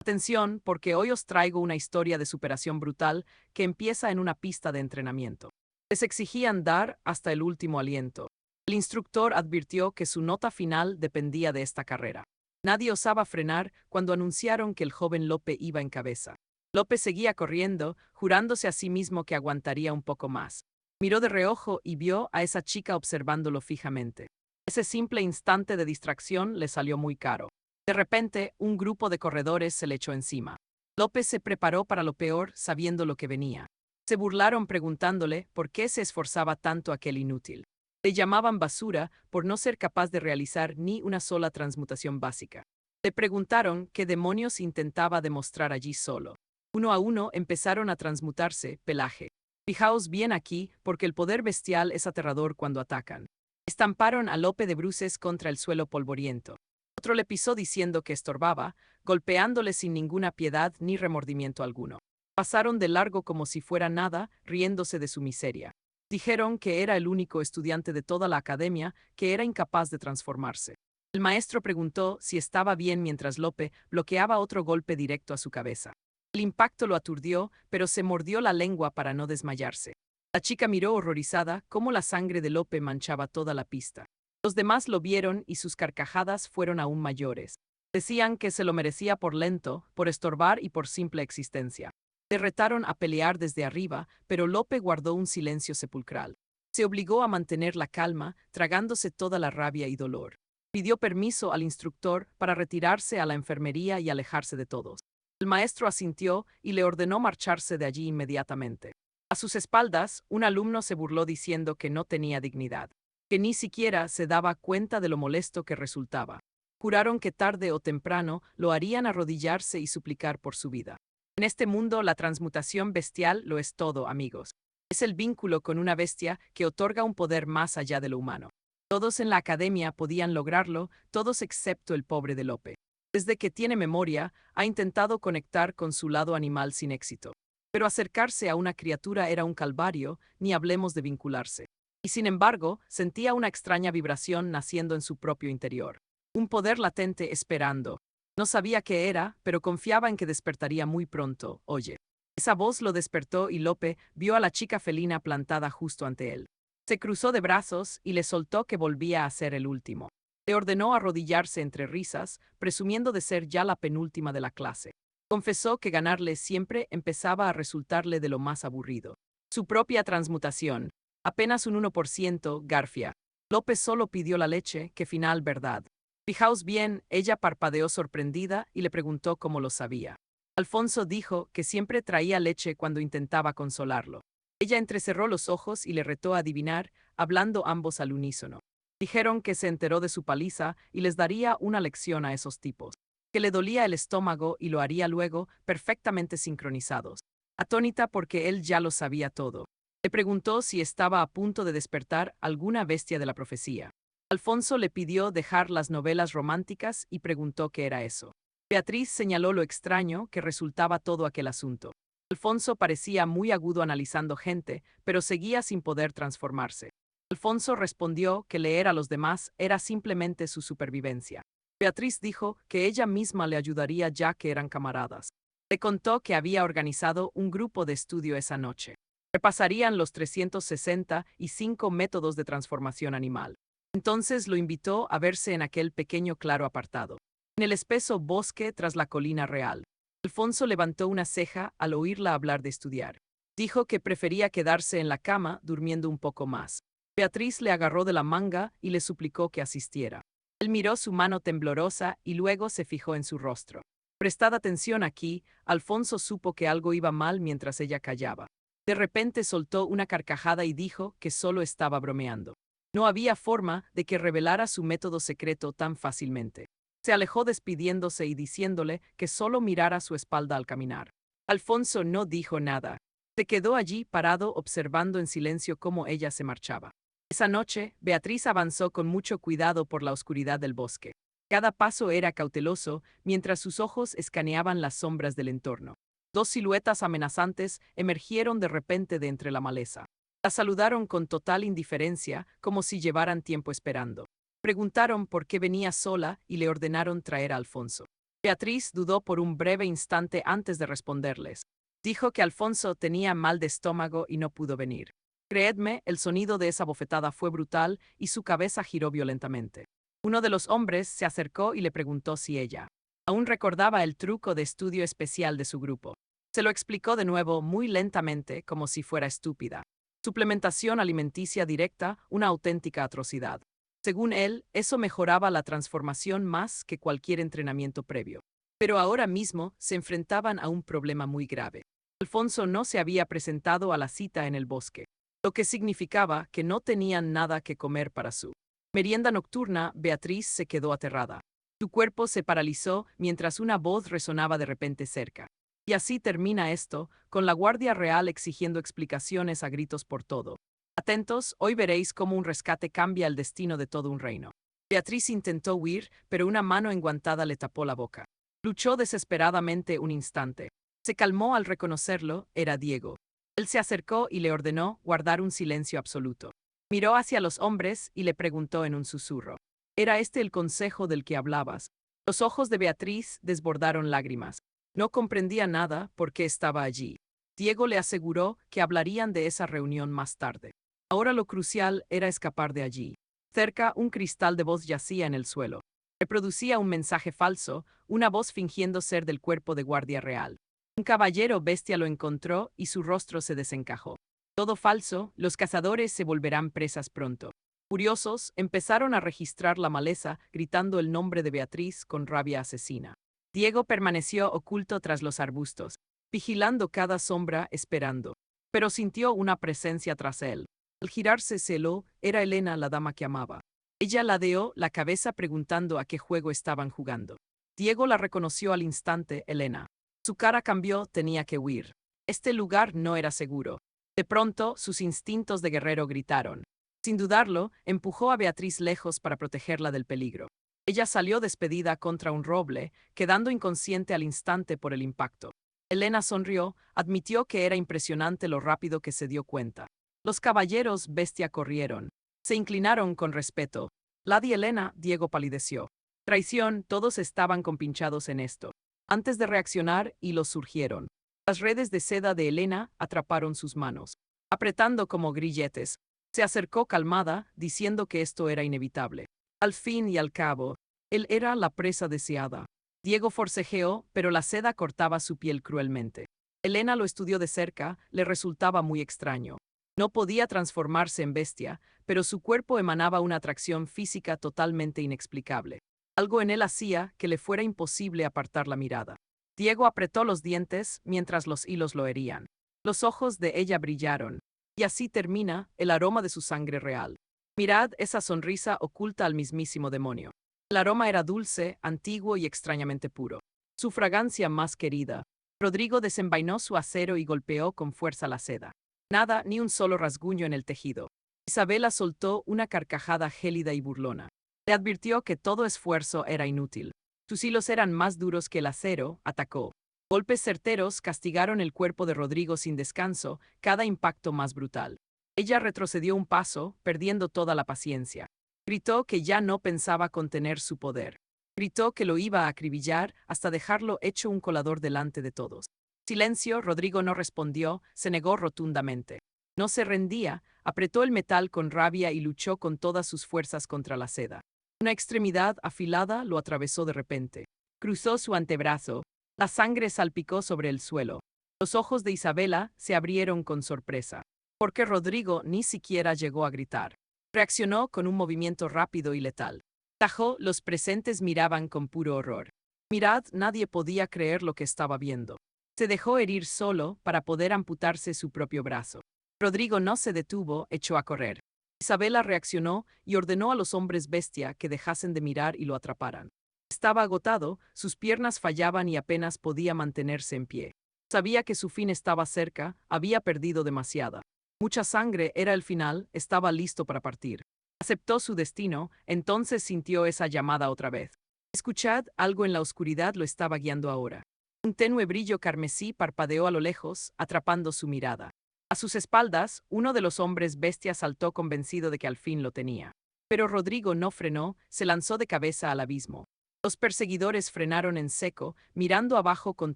Atención, porque hoy os traigo una historia de superación brutal que empieza en una pista de entrenamiento. Les exigían dar hasta el último aliento. El instructor advirtió que su nota final dependía de esta carrera. Nadie osaba frenar cuando anunciaron que el joven Lope iba en cabeza. Lope seguía corriendo, jurándose a sí mismo que aguantaría un poco más. Miró de reojo y vio a esa chica observándolo fijamente. Ese simple instante de distracción le salió muy caro. De repente, un grupo de corredores se le echó encima. López se preparó para lo peor, sabiendo lo que venía. Se burlaron preguntándole por qué se esforzaba tanto aquel inútil. Le llamaban basura por no ser capaz de realizar ni una sola transmutación básica. Le preguntaron qué demonios intentaba demostrar allí solo. Uno a uno empezaron a transmutarse, pelaje. Fijaos bien aquí, porque el poder bestial es aterrador cuando atacan. Estamparon a Lope de bruces contra el suelo polvoriento. Otro le pisó diciendo que estorbaba, golpeándole sin ninguna piedad ni remordimiento alguno. Pasaron de largo como si fuera nada, riéndose de su miseria. Dijeron que era el único estudiante de toda la academia que era incapaz de transformarse. El maestro preguntó si estaba bien mientras Lope bloqueaba otro golpe directo a su cabeza. El impacto lo aturdió, pero se mordió la lengua para no desmayarse. La chica miró horrorizada cómo la sangre de Lope manchaba toda la pista. Los demás lo vieron y sus carcajadas fueron aún mayores. Decían que se lo merecía por lento, por estorbar y por simple existencia. Le retaron a pelear desde arriba, pero Lope guardó un silencio sepulcral. Se obligó a mantener la calma, tragándose toda la rabia y dolor. Pidió permiso al instructor para retirarse a la enfermería y alejarse de todos. El maestro asintió y le ordenó marcharse de allí inmediatamente. A sus espaldas, un alumno se burló diciendo que no tenía dignidad, que ni siquiera se daba cuenta de lo molesto que resultaba. Juraron que tarde o temprano lo harían arrodillarse y suplicar por su vida. En este mundo la transmutación bestial lo es todo, amigos. Es el vínculo con una bestia que otorga un poder más allá de lo humano. Todos en la academia podían lograrlo, todos excepto el pobre de Lope. Desde que tiene memoria, ha intentado conectar con su lado animal sin éxito. Pero acercarse a una criatura era un calvario, ni hablemos de vincularse. Y sin embargo, sentía una extraña vibración naciendo en su propio interior. Un poder latente esperando. No sabía qué era, pero confiaba en que despertaría muy pronto. Oye. Esa voz lo despertó y Lope vio a la chica felina plantada justo ante él. Se cruzó de brazos y le soltó que volvía a ser el último. Le ordenó arrodillarse entre risas, presumiendo de ser ya la penúltima de la clase. Confesó que ganarle siempre empezaba a resultarle de lo más aburrido. Su propia transmutación. Apenas un 1%, Garfia. López solo pidió la leche, que final verdad. Fijaos bien, ella parpadeó sorprendida y le preguntó cómo lo sabía. Alfonso dijo que siempre traía leche cuando intentaba consolarlo. Ella entrecerró los ojos y le retó a adivinar, hablando ambos al unísono. Dijeron que se enteró de su paliza y les daría una lección a esos tipos. Que le dolía el estómago y lo haría luego, perfectamente sincronizados. Atónita porque él ya lo sabía todo. Le preguntó si estaba a punto de despertar alguna bestia de la profecía. Alfonso le pidió dejar las novelas románticas y preguntó qué era eso. Beatriz señaló lo extraño que resultaba todo aquel asunto. Alfonso parecía muy agudo analizando gente, pero seguía sin poder transformarse. Alfonso respondió que leer a los demás era simplemente su supervivencia. Beatriz dijo que ella misma le ayudaría ya que eran camaradas. Le contó que había organizado un grupo de estudio esa noche. Repasarían los 365 métodos de transformación animal. Entonces lo invitó a verse en aquel pequeño claro apartado, en el espeso bosque tras la colina real. Alfonso levantó una ceja al oírla hablar de estudiar. Dijo que prefería quedarse en la cama durmiendo un poco más. Beatriz le agarró de la manga y le suplicó que asistiera. Él miró su mano temblorosa y luego se fijó en su rostro. Prestad atención aquí, Alfonso supo que algo iba mal mientras ella callaba. De repente soltó una carcajada y dijo que solo estaba bromeando. No había forma de que revelara su método secreto tan fácilmente. Se alejó despidiéndose y diciéndole que solo mirara su espalda al caminar. Alfonso no dijo nada. Se quedó allí parado observando en silencio cómo ella se marchaba. Esa noche, Beatriz avanzó con mucho cuidado por la oscuridad del bosque. Cada paso era cauteloso, mientras sus ojos escaneaban las sombras del entorno. Dos siluetas amenazantes emergieron de repente de entre la maleza. La saludaron con total indiferencia, como si llevaran tiempo esperando. Preguntaron por qué venía sola y le ordenaron traer a Alfonso. Beatriz dudó por un breve instante antes de responderles. Dijo que Alfonso tenía mal de estómago y no pudo venir. Creedme, el sonido de esa bofetada fue brutal y su cabeza giró violentamente. Uno de los hombres se acercó y le preguntó si ella aún recordaba el truco de estudio especial de su grupo. Se lo explicó de nuevo muy lentamente, como si fuera estúpida. Suplementación alimenticia directa, una auténtica atrocidad. Según él, eso mejoraba la transformación más que cualquier entrenamiento previo. Pero ahora mismo se enfrentaban a un problema muy grave. Alfonso no se había presentado a la cita en el bosque, lo que significaba que no tenían nada que comer para su merienda nocturna. Beatriz se quedó aterrada. Su cuerpo se paralizó mientras una voz resonaba de repente cerca. Y así termina esto, con la Guardia Real exigiendo explicaciones a gritos por todo. Atentos, hoy veréis cómo un rescate cambia el destino de todo un reino. Beatriz intentó huir, pero una mano enguantada le tapó la boca. Luchó desesperadamente un instante. Se calmó al reconocerlo, era Diego. Él se acercó y le ordenó guardar un silencio absoluto. Miró hacia los hombres y le preguntó en un susurro. ¿Era este el consejo del que hablabas? Los ojos de Beatriz desbordaron lágrimas. No comprendía nada porque estaba allí. Diego le aseguró que hablarían de esa reunión más tarde. Ahora lo crucial era escapar de allí. Cerca, un cristal de voz yacía en el suelo. Reproducía un mensaje falso, una voz fingiendo ser del cuerpo de guardia real. Un caballero bestia lo encontró y su rostro se desencajó. Todo falso, los cazadores se volverán presas pronto. Furiosos, empezaron a registrar la maleza, gritando el nombre de Beatriz con rabia asesina. Diego permaneció oculto tras los arbustos, vigilando cada sombra, esperando. Pero sintió una presencia tras él. Al girarse celó, era Elena la dama que amaba. Ella ladeó la cabeza preguntando a qué juego estaban jugando. Diego la reconoció al instante, Elena. Su cara cambió, tenía que huir. Este lugar no era seguro. De pronto, sus instintos de guerrero gritaron. Sin dudarlo, empujó a Beatriz lejos para protegerla del peligro. Ella salió despedida contra un roble, quedando inconsciente al instante por el impacto. Elena sonrió, admitió que era impresionante lo rápido que se dio cuenta. Los caballeros bestia corrieron. Se inclinaron con respeto. Lady Elena, Diego palideció. Traición, todos estaban compinchados en esto. Antes de reaccionar, hilos surgieron. Las redes de seda de Elena atraparon sus manos. Apretando como grilletes, se acercó calmada, diciendo que esto era inevitable. Al fin y al cabo, él era la presa deseada. Diego forcejeó, pero la seda cortaba su piel cruelmente. Elena lo estudió de cerca, le resultaba muy extraño. No podía transformarse en bestia, pero su cuerpo emanaba una atracción física totalmente inexplicable. Algo en él hacía que le fuera imposible apartar la mirada. Diego apretó los dientes mientras los hilos lo herían. Los ojos de ella brillaron. Y así termina el aroma de su sangre real. Mirad esa sonrisa oculta al mismísimo demonio. El aroma era dulce, antiguo y extrañamente puro. Su fragancia más querida. Rodrigo desenvainó su acero y golpeó con fuerza la seda. Nada, ni un solo rasguño en el tejido. Isabela soltó una carcajada gélida y burlona. Le advirtió que todo esfuerzo era inútil. Sus hilos eran más duros que el acero, atacó. Golpes certeros castigaron el cuerpo de Rodrigo sin descanso, cada impacto más brutal. Ella retrocedió un paso, perdiendo toda la paciencia. Gritó que ya no pensaba contener su poder. Gritó que lo iba a acribillar hasta dejarlo hecho un colador delante de todos. Silencio, Rodrigo no respondió, se negó rotundamente. No se rendía, apretó el metal con rabia y luchó con todas sus fuerzas contra la seda. Una extremidad afilada lo atravesó de repente. Cruzó su antebrazo. La sangre salpicó sobre el suelo. Los ojos de Isabela se abrieron con sorpresa, porque Rodrigo ni siquiera llegó a gritar. Reaccionó con un movimiento rápido y letal. Tajó, los presentes miraban con puro horror. Mirad, nadie podía creer lo que estaba viendo. Se dejó herir solo para poder amputarse su propio brazo. Rodrigo no se detuvo, echó a correr. Isabela reaccionó y ordenó a los hombres bestia que dejasen de mirar y lo atraparan. Estaba agotado, sus piernas fallaban y apenas podía mantenerse en pie. Sabía que su fin estaba cerca, había perdido demasiada. Mucha sangre era el final, estaba listo para partir. Aceptó su destino, entonces sintió esa llamada otra vez. Escuchad, algo en la oscuridad lo estaba guiando ahora. Un tenue brillo carmesí parpadeó a lo lejos, atrapando su mirada. A sus espaldas, uno de los hombres bestia saltó convencido de que al fin lo tenía. Pero Rodrigo no frenó, se lanzó de cabeza al abismo. Los perseguidores frenaron en seco, mirando abajo con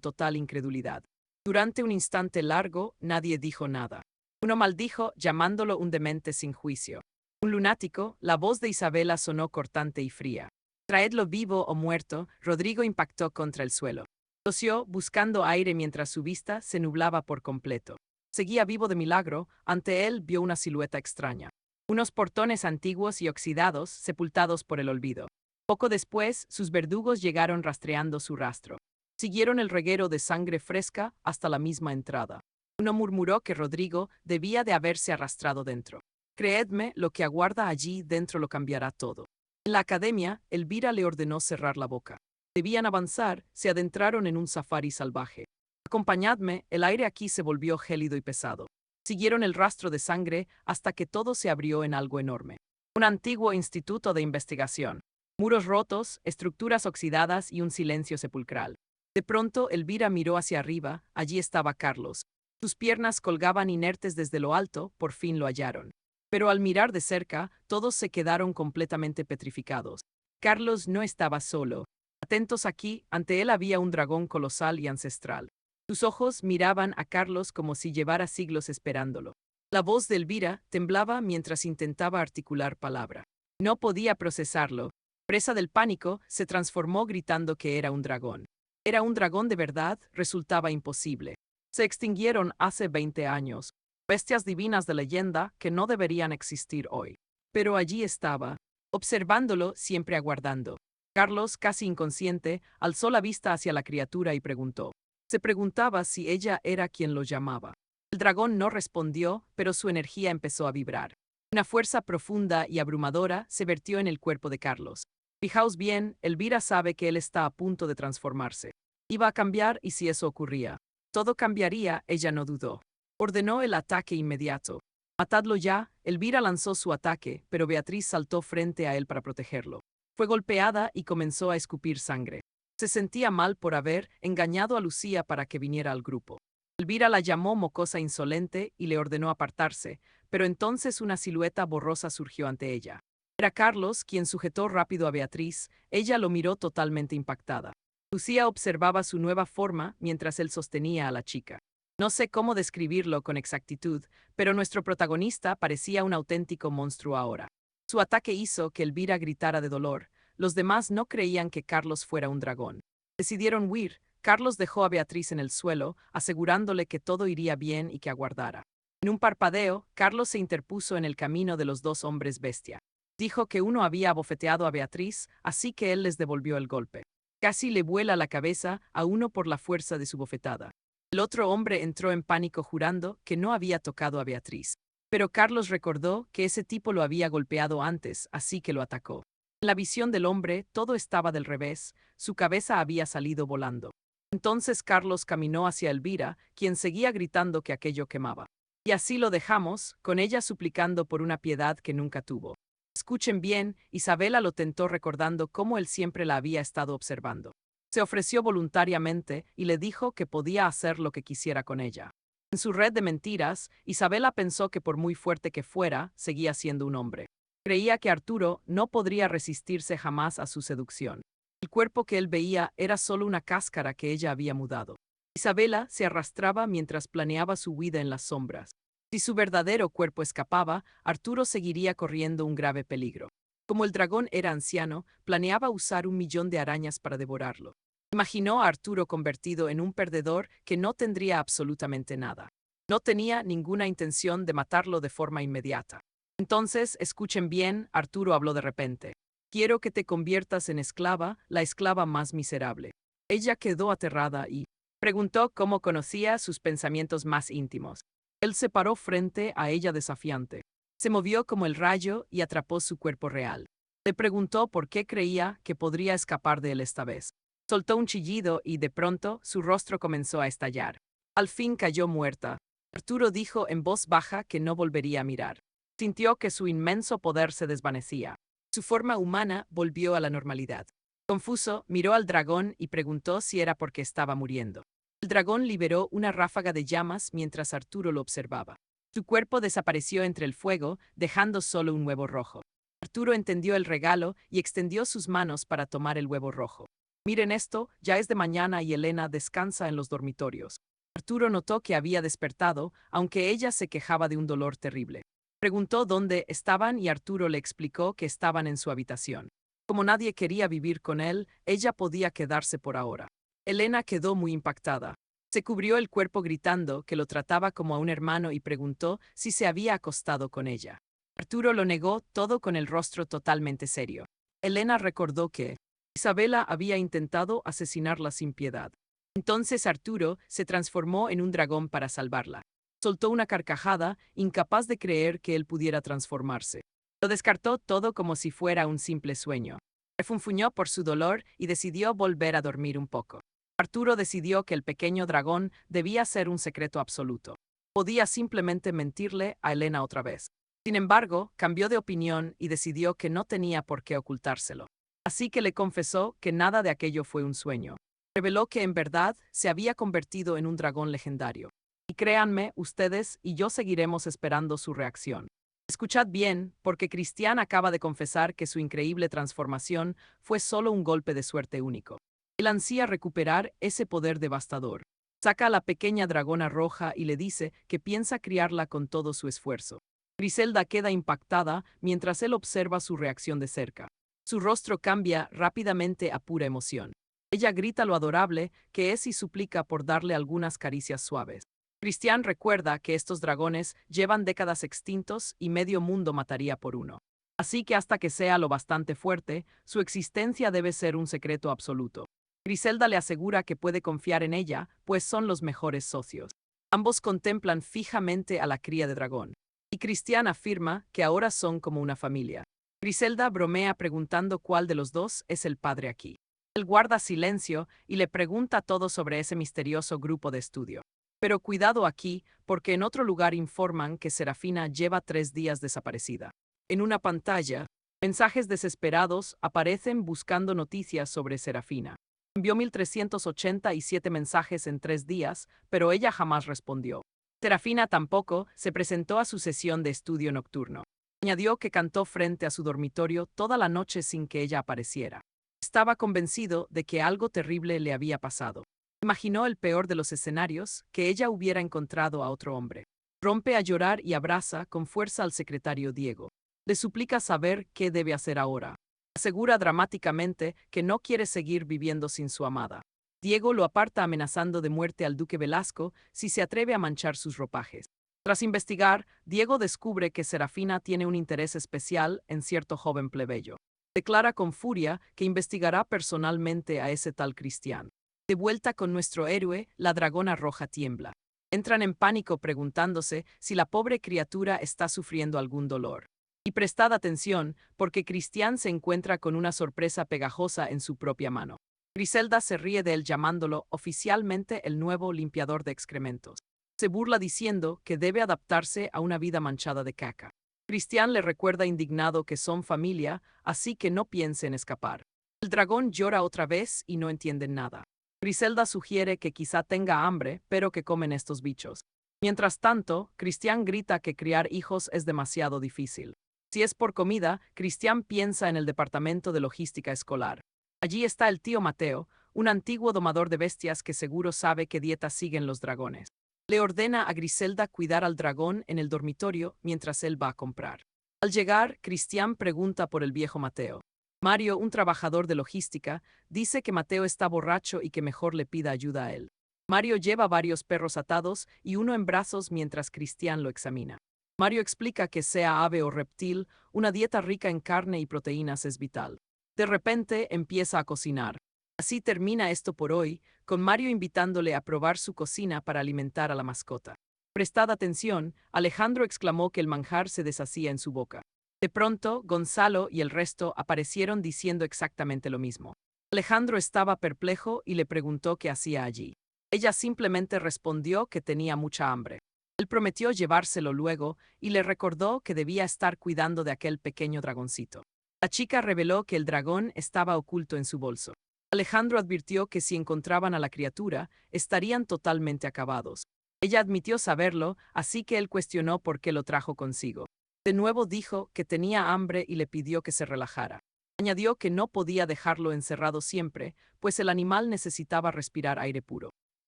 total incredulidad. Durante un instante largo, nadie dijo nada. Uno maldijo, llamándolo un demente sin juicio. Un lunático, la voz de Isabela sonó cortante y fría. Traedlo vivo o muerto, Rodrigo impactó contra el suelo. Tosió, buscando aire mientras su vista se nublaba por completo. Seguía vivo de milagro, ante él vio una silueta extraña. Unos portones antiguos y oxidados, sepultados por el olvido. Poco después, sus verdugos llegaron rastreando su rastro. Siguieron el reguero de sangre fresca hasta la misma entrada. Uno murmuró que Rodrigo debía de haberse arrastrado dentro. Creedme, lo que aguarda allí dentro lo cambiará todo. En la academia, Elvira le ordenó cerrar la boca. Debían avanzar, se adentraron en un safari salvaje. Acompañadme, el aire aquí se volvió gélido y pesado. Siguieron el rastro de sangre hasta que todo se abrió en algo enorme. Un antiguo instituto de investigación. Muros rotos, estructuras oxidadas y un silencio sepulcral. De pronto, Elvira miró hacia arriba, allí estaba Carlos. Sus piernas colgaban inertes desde lo alto, por fin lo hallaron. Pero al mirar de cerca, todos se quedaron completamente petrificados. Carlos no estaba solo. Atentos aquí, ante él había un dragón colosal y ancestral. Sus ojos miraban a Carlos como si llevara siglos esperándolo. La voz de Elvira temblaba mientras intentaba articular palabra. No podía procesarlo. Presa del pánico, se transformó gritando que era un dragón. ¿Era un dragón de verdad? Resultaba imposible. Se extinguieron hace 20 años. Bestias divinas de leyenda que no deberían existir hoy. Pero allí estaba, observándolo, siempre aguardando. Carlos, casi inconsciente, alzó la vista hacia la criatura y preguntó. Se preguntaba si ella era quien lo llamaba. El dragón no respondió, pero su energía empezó a vibrar. Una fuerza profunda y abrumadora se vertió en el cuerpo de Carlos. Fijaos bien, Elvira sabe que él está a punto de transformarse. Iba a cambiar y si eso ocurría, todo cambiaría, ella no dudó. Ordenó el ataque inmediato. Matadlo ya, Elvira lanzó su ataque, pero Beatriz saltó frente a él para protegerlo. Fue golpeada y comenzó a escupir sangre. Se sentía mal por haber engañado a Lucía para que viniera al grupo. Elvira la llamó mocosa insolente y le ordenó apartarse, pero entonces una silueta borrosa surgió ante ella. Era Carlos, quien sujetó rápido a Beatriz. Ella lo miró totalmente impactada. Lucía observaba su nueva forma mientras él sostenía a la chica. No sé cómo describirlo con exactitud, pero nuestro protagonista parecía un auténtico monstruo ahora. Su ataque hizo que Elvira gritara de dolor. Los demás no creían que Carlos fuera un dragón. Decidieron huir. Carlos dejó a Beatriz en el suelo, asegurándole que todo iría bien y que aguardara. En un parpadeo, Carlos se interpuso en el camino de los dos hombres bestia. Dijo que uno había abofeteado a Beatriz, así que él les devolvió el golpe. Casi le vuela la cabeza a uno por la fuerza de su bofetada. El otro hombre entró en pánico jurando que no había tocado a Beatriz. Pero Carlos recordó que ese tipo lo había golpeado antes, así que lo atacó. En la visión del hombre, todo estaba del revés, su cabeza había salido volando. Entonces Carlos caminó hacia Elvira, quien seguía gritando que aquello quemaba. Y así lo dejamos, con ella suplicando por una piedad que nunca tuvo. Escuchen bien, Isabela lo tentó recordando cómo él siempre la había estado observando. Se ofreció voluntariamente y le dijo que podía hacer lo que quisiera con ella. En su red de mentiras, Isabela pensó que por muy fuerte que fuera, seguía siendo un hombre. Creía que Arturo no podría resistirse jamás a su seducción. El cuerpo que él veía era solo una cáscara que ella había mudado. Isabela se arrastraba mientras planeaba su huida en las sombras. Si su verdadero cuerpo escapaba, Arturo seguiría corriendo un grave peligro. Como el dragón era anciano, planeaba usar 1.000.000 de arañas para devorarlo. Imaginó a Arturo convertido en un perdedor que no tendría absolutamente nada. No tenía ninguna intención de matarlo de forma inmediata. Entonces, escuchen bien, Arturo habló de repente. Quiero que te conviertas en esclava, la esclava más miserable. Ella quedó aterrada y preguntó cómo conocía sus pensamientos más íntimos. Él se paró frente a ella desafiante. Se movió como el rayo y atrapó su cuerpo real. Le preguntó por qué creía que podría escapar de él esta vez. Soltó un chillido y de pronto su rostro comenzó a estallar. Al fin cayó muerta. Arturo dijo en voz baja que no volvería a mirar. Sintió que su inmenso poder se desvanecía. Su forma humana volvió a la normalidad. Confuso, miró al dragón y preguntó si era porque estaba muriendo. El dragón liberó una ráfaga de llamas mientras Arturo lo observaba. Su cuerpo desapareció entre el fuego, dejando solo un huevo rojo. Arturo entendió el regalo y extendió sus manos para tomar el huevo rojo. Miren esto, ya es de mañana y Elena descansa en los dormitorios. Arturo notó que había despertado, aunque ella se quejaba de un dolor terrible. Preguntó dónde estaban y Arturo le explicó que estaban en su habitación. Como nadie quería vivir con él, ella podía quedarse por ahora. Elena quedó muy impactada. Se cubrió el cuerpo gritando que lo trataba como a un hermano y preguntó si se había acostado con ella. Arturo lo negó todo con el rostro totalmente serio. Elena recordó que Isabela había intentado asesinarla sin piedad. Entonces Arturo se transformó en un dragón para salvarla. Soltó una carcajada, incapaz de creer que él pudiera transformarse. Lo descartó todo como si fuera un simple sueño. Refunfuñó por su dolor y decidió volver a dormir un poco. Arturo decidió que el pequeño dragón debía ser un secreto absoluto. Podía simplemente mentirle a Elena otra vez. Sin embargo, cambió de opinión y decidió que no tenía por qué ocultárselo. Así que le confesó que nada de aquello fue un sueño. Reveló que en verdad se había convertido en un dragón legendario. Y créanme, ustedes y yo seguiremos esperando su reacción. Escuchad bien, porque Cristian acaba de confesar que su increíble transformación fue solo un golpe de suerte único. Él ansía recuperar ese poder devastador. Saca a la pequeña dragona roja y le dice que piensa criarla con todo su esfuerzo. Griselda queda impactada mientras él observa su reacción de cerca. Su rostro cambia rápidamente a pura emoción. Ella grita lo adorable que es y suplica por darle algunas caricias suaves. Cristian recuerda que estos dragones llevan décadas extintos y medio mundo mataría por uno. Así que hasta que sea lo bastante fuerte, su existencia debe ser un secreto absoluto. Griselda le asegura que puede confiar en ella, pues son los mejores socios. Ambos contemplan fijamente a la cría de dragón. Y Cristian afirma que ahora son como una familia. Griselda bromea preguntando cuál de los dos es el padre aquí. Él guarda silencio y le pregunta todo sobre ese misterioso grupo de estudio. Pero cuidado aquí, porque en otro lugar informan que Serafina lleva 3 días desaparecida. En una pantalla, mensajes desesperados aparecen buscando noticias sobre Serafina. Envió 1387 mensajes en 3 días, pero ella jamás respondió. Serafina tampoco se presentó a su sesión de estudio nocturno. Añadió que cantó frente a su dormitorio toda la noche sin que ella apareciera. Estaba convencido de que algo terrible le había pasado. Imaginó el peor de los escenarios, que ella hubiera encontrado a otro hombre. Rompe a llorar y abraza con fuerza al secretario Diego. Le suplica saber qué debe hacer ahora. Asegura dramáticamente que no quiere seguir viviendo sin su amada. Diego lo aparta amenazando de muerte al duque Velasco si se atreve a manchar sus ropajes. Tras investigar, Diego descubre que Serafina tiene un interés especial en cierto joven plebeyo. Declara con furia que investigará personalmente a ese tal Cristian. De vuelta con nuestro héroe, la dragona roja tiembla. Entran en pánico preguntándose si la pobre criatura está sufriendo algún dolor. Y prestad atención, porque Cristian se encuentra con una sorpresa pegajosa en su propia mano. Griselda se ríe de él llamándolo oficialmente el nuevo limpiador de excrementos. Se burla diciendo que debe adaptarse a una vida manchada de caca. Cristian le recuerda indignado que son familia, así que no piense en escapar. El dragón llora otra vez y no entienden nada. Griselda sugiere que quizá tenga hambre, pero que comen estos bichos. Mientras tanto, Cristian grita que criar hijos es demasiado difícil. Si es por comida, Cristian piensa en el departamento de logística escolar. Allí está el tío Mateo, un antiguo domador de bestias que seguro sabe qué dieta siguen los dragones. Le ordena a Griselda cuidar al dragón en el dormitorio mientras él va a comprar. Al llegar, Cristian pregunta por el viejo Mateo. Mario, un trabajador de logística, dice que Mateo está borracho y que mejor le pida ayuda a él. Mario lleva varios perros atados y uno en brazos mientras Cristian lo examina. Mario explica que sea ave o reptil, una dieta rica en carne y proteínas es vital. De repente empieza a cocinar. Así termina esto por hoy, con Mario invitándole a probar su cocina para alimentar a la mascota. Prestad atención, Alejandro exclamó que el manjar se deshacía en su boca. De pronto, Gonzalo y el resto aparecieron diciendo exactamente lo mismo. Alejandro estaba perplejo y le preguntó qué hacía allí. Ella simplemente respondió que tenía mucha hambre. Él prometió llevárselo luego y le recordó que debía estar cuidando de aquel pequeño dragoncito. La chica reveló que el dragón estaba oculto en su bolso. Alejandro advirtió que si encontraban a la criatura, estarían totalmente acabados. Ella admitió saberlo, así que él cuestionó por qué lo trajo consigo. De nuevo dijo que tenía hambre y le pidió que se relajara. Añadió que no podía dejarlo encerrado siempre, pues el animal necesitaba respirar aire puro.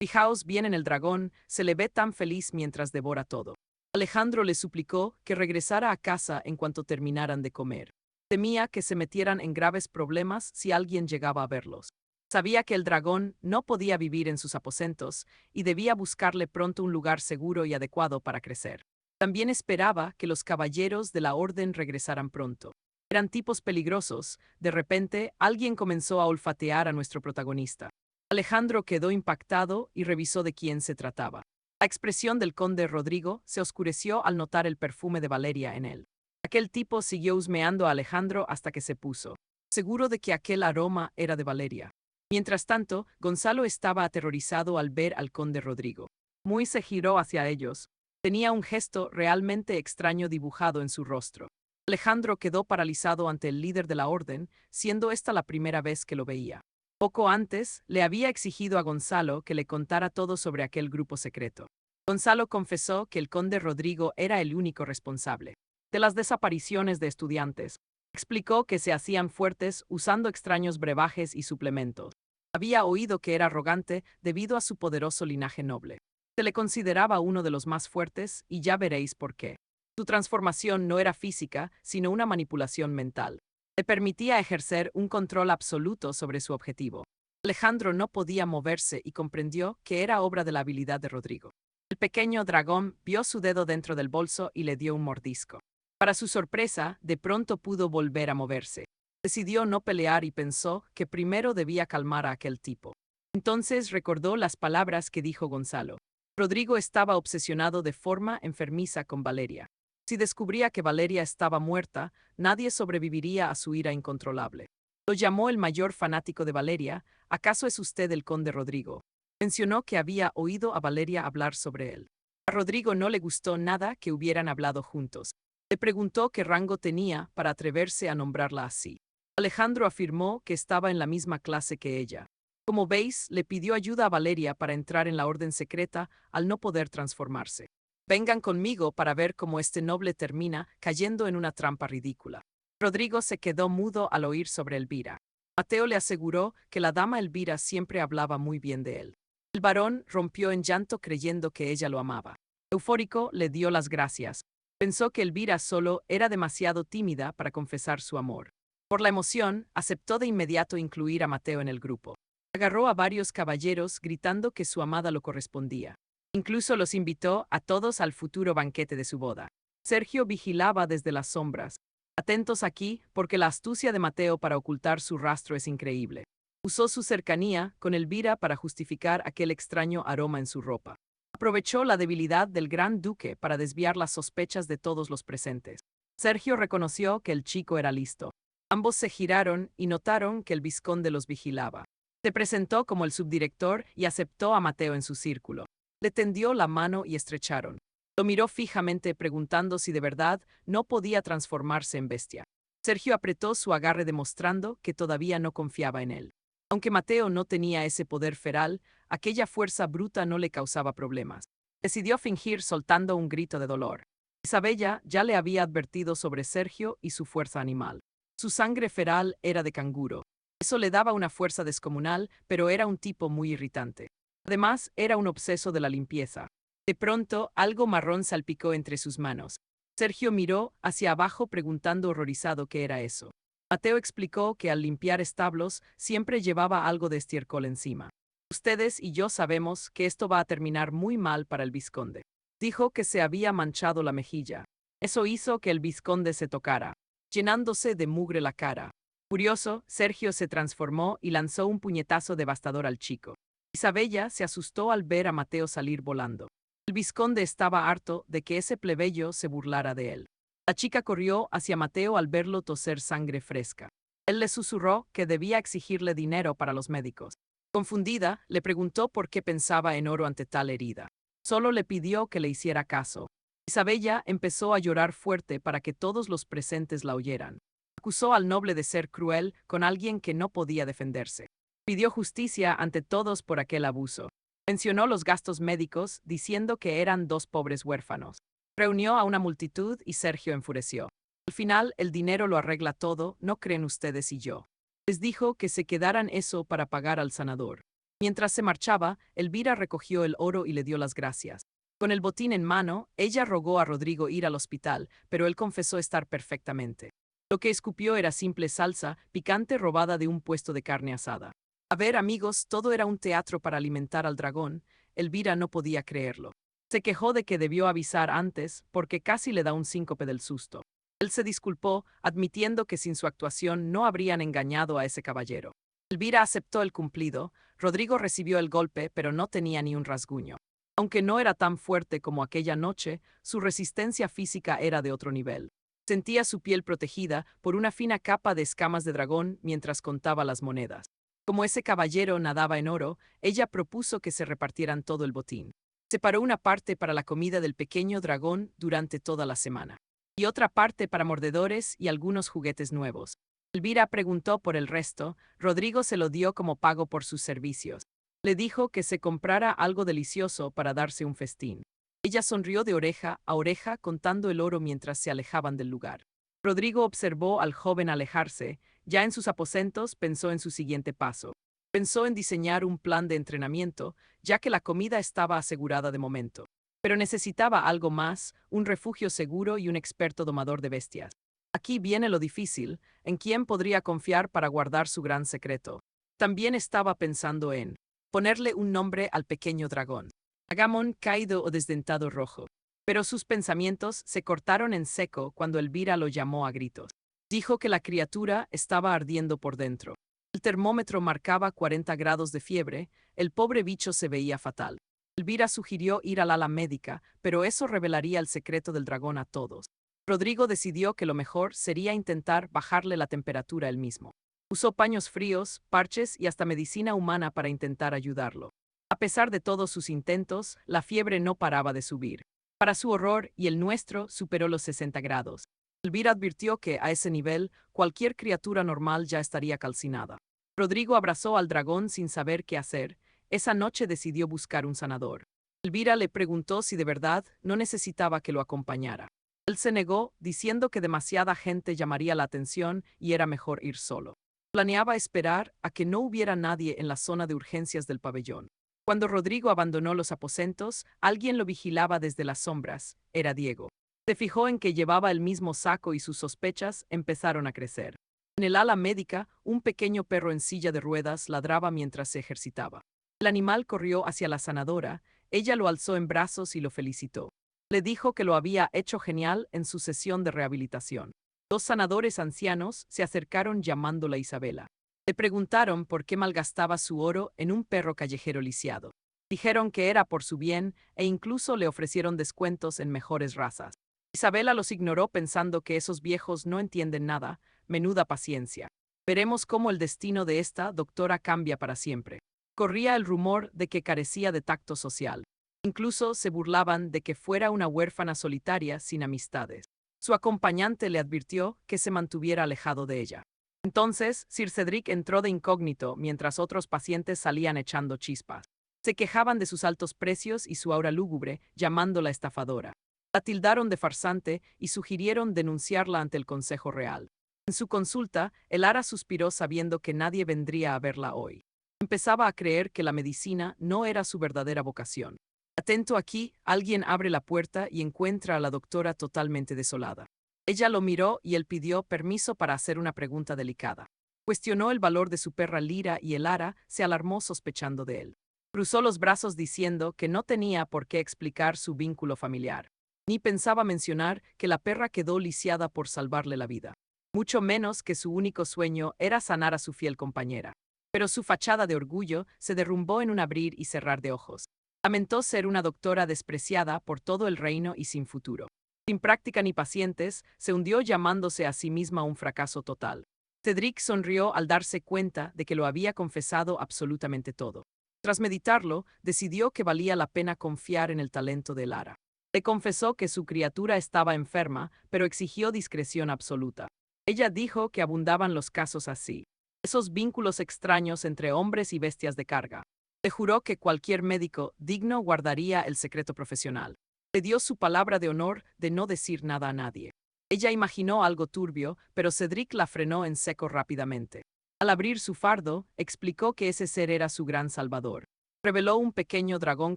Fijaos bien en el dragón, se le ve tan feliz mientras devora todo. Alejandro le suplicó que regresara a casa en cuanto terminaran de comer. Temía que se metieran en graves problemas si alguien llegaba a verlos. Sabía que el dragón no podía vivir en sus aposentos y debía buscarle pronto un lugar seguro y adecuado para crecer. También esperaba que los caballeros de la orden regresaran pronto. Eran tipos peligrosos. De repente, alguien comenzó a olfatear a nuestro protagonista. Alejandro quedó impactado y revisó de quién se trataba. La expresión del conde Rodrigo se oscureció al notar el perfume de Valeria en él. Aquel tipo siguió husmeando a Alejandro hasta que se puso seguro de que aquel aroma era de Valeria. Mientras tanto, Gonzalo estaba aterrorizado al ver al conde Rodrigo. Muy se giró hacia ellos. Tenía un gesto realmente extraño dibujado en su rostro. Alejandro quedó paralizado ante el líder de la orden, siendo esta la primera vez que lo veía. Poco antes, le había exigido a Gonzalo que le contara todo sobre aquel grupo secreto. Gonzalo confesó que el conde Rodrigo era el único responsable de las desapariciones de estudiantes. Explicó que se hacían fuertes usando extraños brebajes y suplementos. Había oído que era arrogante debido a su poderoso linaje noble. Se le consideraba uno de los más fuertes y ya veréis por qué. Su transformación no era física, sino una manipulación mental. Le permitía ejercer un control absoluto sobre su objetivo. Alejandro no podía moverse y comprendió que era obra de la habilidad de Rodrigo. El pequeño dragón vio su dedo dentro del bolso y le dio un mordisco. Para su sorpresa, de pronto pudo volver a moverse. Decidió no pelear y pensó que primero debía calmar a aquel tipo. Entonces recordó las palabras que dijo Gonzalo. Rodrigo estaba obsesionado de forma enfermiza con Valeria. Si descubría que Valeria estaba muerta, nadie sobreviviría a su ira incontrolable. Lo llamó el mayor fanático de Valeria. ¿Acaso es usted el conde Rodrigo? Mencionó que había oído a Valeria hablar sobre él. A Rodrigo no le gustó nada que hubieran hablado juntos. Le preguntó qué rango tenía para atreverse a nombrarla así. Alejandro afirmó que estaba en la misma clase que ella. Como veis, le pidió ayuda a Valeria para entrar en la orden secreta al no poder transformarse. Vengan conmigo para ver cómo este noble termina cayendo en una trampa ridícula. Rodrigo se quedó mudo al oír sobre Elvira. Mateo le aseguró que la dama Elvira siempre hablaba muy bien de él. El varón rompió en llanto creyendo que ella lo amaba. Eufórico, le dio las gracias. Pensó que Elvira solo era demasiado tímida para confesar su amor. Por la emoción, aceptó de inmediato incluir a Mateo en el grupo. Agarró a varios caballeros gritando que su amada lo correspondía. Incluso los invitó a todos al futuro banquete de su boda. Sergio vigilaba desde las sombras. Atentos aquí, porque la astucia de Mateo para ocultar su rastro es increíble. Usó su cercanía con Elvira para justificar aquel extraño aroma en su ropa. Aprovechó la debilidad del gran duque para desviar las sospechas de todos los presentes. Sergio reconoció que el chico era listo. Ambos se giraron y notaron que el vizconde los vigilaba. Se presentó como el subdirector y aceptó a Mateo en su círculo. Le tendió la mano y estrecharon. Lo miró fijamente preguntando si de verdad no podía transformarse en bestia. Sergio apretó su agarre demostrando que todavía no confiaba en él. Aunque Mateo no tenía ese poder feral, aquella fuerza bruta no le causaba problemas. Decidió fingir soltando un grito de dolor. Isabella ya le había advertido sobre Sergio y su fuerza animal. Su sangre feral era de canguro. Eso le daba una fuerza descomunal, pero era un tipo muy irritante. Además, era un obseso de la limpieza. De pronto, algo marrón salpicó entre sus manos. Sergio miró hacia abajo preguntando horrorizado qué era eso. Mateo explicó que al limpiar establos siempre llevaba algo de estiércol encima. Ustedes y yo sabemos que esto va a terminar muy mal para el vizconde. Dijo que se había manchado la mejilla. Eso hizo que el vizconde se tocara, llenándose de mugre la cara. Furioso, Sergio se transformó y lanzó un puñetazo devastador al chico. Isabella se asustó al ver a Mateo salir volando. El vizconde estaba harto de que ese plebeyo se burlara de él. La chica corrió hacia Mateo al verlo toser sangre fresca. Él le susurró que debía exigirle dinero para los médicos. Confundida, le preguntó por qué pensaba en oro ante tal herida. Solo le pidió que le hiciera caso. Isabella empezó a llorar fuerte para que todos los presentes la oyeran. Acusó al noble de ser cruel con alguien que no podía defenderse. Pidió justicia ante todos por aquel abuso. Mencionó los gastos médicos, diciendo que eran dos pobres huérfanos. Reunió a una multitud y Sergio enfureció. Al final, el dinero lo arregla todo, ¿no creen ustedes y yo? Les dijo que se quedaran eso para pagar al sanador. Mientras se marchaba, Elvira recogió el oro y le dio las gracias. Con el botín en mano, ella rogó a Rodrigo ir al hospital, pero él confesó estar perfectamente. Lo que escupió era simple salsa picante robada de un puesto de carne asada. A ver, amigos, todo era un teatro para alimentar al dragón. Elvira no podía creerlo. Se quejó de que debió avisar antes, porque casi le da un síncope del susto. Él se disculpó, admitiendo que sin su actuación no habrían engañado a ese caballero. Elvira aceptó el cumplido. Rodrigo recibió el golpe, pero no tenía ni un rasguño. Aunque no era tan fuerte como aquella noche, su resistencia física era de otro nivel. Sentía su piel protegida por una fina capa de escamas de dragón mientras contaba las monedas. Como ese caballero nadaba en oro, ella propuso que se repartieran todo el botín. Separó una parte para la comida del pequeño dragón durante toda la semana, y otra parte para mordedores y algunos juguetes nuevos. Elvira preguntó por el resto. Rodrigo se lo dio como pago por sus servicios. Le dijo que se comprara algo delicioso para darse un festín. Ella sonrió de oreja a oreja contando el oro mientras se alejaban del lugar. Rodrigo observó al joven alejarse. Ya en sus aposentos pensó en su siguiente paso. Pensó en diseñar un plan de entrenamiento, ya que la comida estaba asegurada de momento. Pero necesitaba algo más, un refugio seguro y un experto domador de bestias. Aquí viene lo difícil, en quién podría confiar para guardar su gran secreto. También estaba pensando en ponerle un nombre al pequeño dragón. Agamón caído o desdentado rojo. Pero sus pensamientos se cortaron en seco cuando Elvira lo llamó a gritos. Dijo que la criatura estaba ardiendo por dentro. El termómetro marcaba 40 grados de fiebre, el pobre bicho se veía fatal. Elvira sugirió ir al ala médica, pero eso revelaría el secreto del dragón a todos. Rodrigo decidió que lo mejor sería intentar bajarle la temperatura él mismo. Usó paños fríos, parches y hasta medicina humana para intentar ayudarlo. A pesar de todos sus intentos, la fiebre no paraba de subir. Para su horror y el nuestro, superó los 60 grados. Elvira advirtió que, a ese nivel, cualquier criatura normal ya estaría calcinada. Rodrigo abrazó al dragón sin saber qué hacer. Esa noche decidió buscar un sanador. Elvira le preguntó si de verdad no necesitaba que lo acompañara. Él se negó, diciendo que demasiada gente llamaría la atención y era mejor ir solo. Planeaba esperar a que no hubiera nadie en la zona de urgencias del pabellón. Cuando Rodrigo abandonó los aposentos, alguien lo vigilaba desde las sombras. Era Diego. Se fijó en que llevaba el mismo saco y sus sospechas empezaron a crecer. En el ala médica, un pequeño perro en silla de ruedas ladraba mientras se ejercitaba. El animal corrió hacia la sanadora. Ella lo alzó en brazos y lo felicitó. Le dijo que lo había hecho genial en su sesión de rehabilitación. Dos sanadores ancianos se acercaron llamándola Isabela. Le preguntaron por qué malgastaba su oro en un perro callejero lisiado. Dijeron que era por su bien e incluso le ofrecieron descuentos en mejores razas. Isabela los ignoró pensando que esos viejos no entienden nada. Menuda paciencia. Veremos cómo el destino de esta doctora cambia para siempre. Corría el rumor de que carecía de tacto social. Incluso se burlaban de que fuera una huérfana solitaria sin amistades. Su acompañante le advirtió que se mantuviera alejado de ella. Entonces, Sir Cedric entró de incógnito mientras otros pacientes salían echando chispas. Se quejaban de sus altos precios y su aura lúgubre, llamándola estafadora. La tildaron de farsante y sugirieron denunciarla ante el Consejo Real. En su consulta, el Ara suspiró sabiendo que nadie vendría a verla hoy. Empezaba a creer que la medicina no era su verdadera vocación. Atento aquí, alguien abre la puerta y encuentra a la doctora totalmente desolada. Ella lo miró y él pidió permiso para hacer una pregunta delicada. Cuestionó el valor de su perra Lira y el Ara se alarmó sospechando de él. Cruzó los brazos diciendo que no tenía por qué explicar su vínculo familiar. Ni pensaba mencionar que la perra quedó lisiada por salvarle la vida. Mucho menos que su único sueño era sanar a su fiel compañera. Pero su fachada de orgullo se derrumbó en un abrir y cerrar de ojos. Lamentó ser una doctora despreciada por todo el reino y sin futuro. Sin práctica ni pacientes, se hundió llamándose a sí misma un fracaso total. Cedric sonrió al darse cuenta de que lo había confesado absolutamente todo. Tras meditarlo, decidió que valía la pena confiar en el talento de Lara. Le confesó que su criatura estaba enferma, pero exigió discreción absoluta. Ella dijo que abundaban los casos así. Esos vínculos extraños entre hombres y bestias de carga. Le juró que cualquier médico digno guardaría el secreto profesional. Le dio su palabra de honor de no decir nada a nadie. Ella imaginó algo turbio, pero Cedric la frenó en seco rápidamente. Al abrir su fardo, explicó que ese ser era su gran salvador. Reveló un pequeño dragón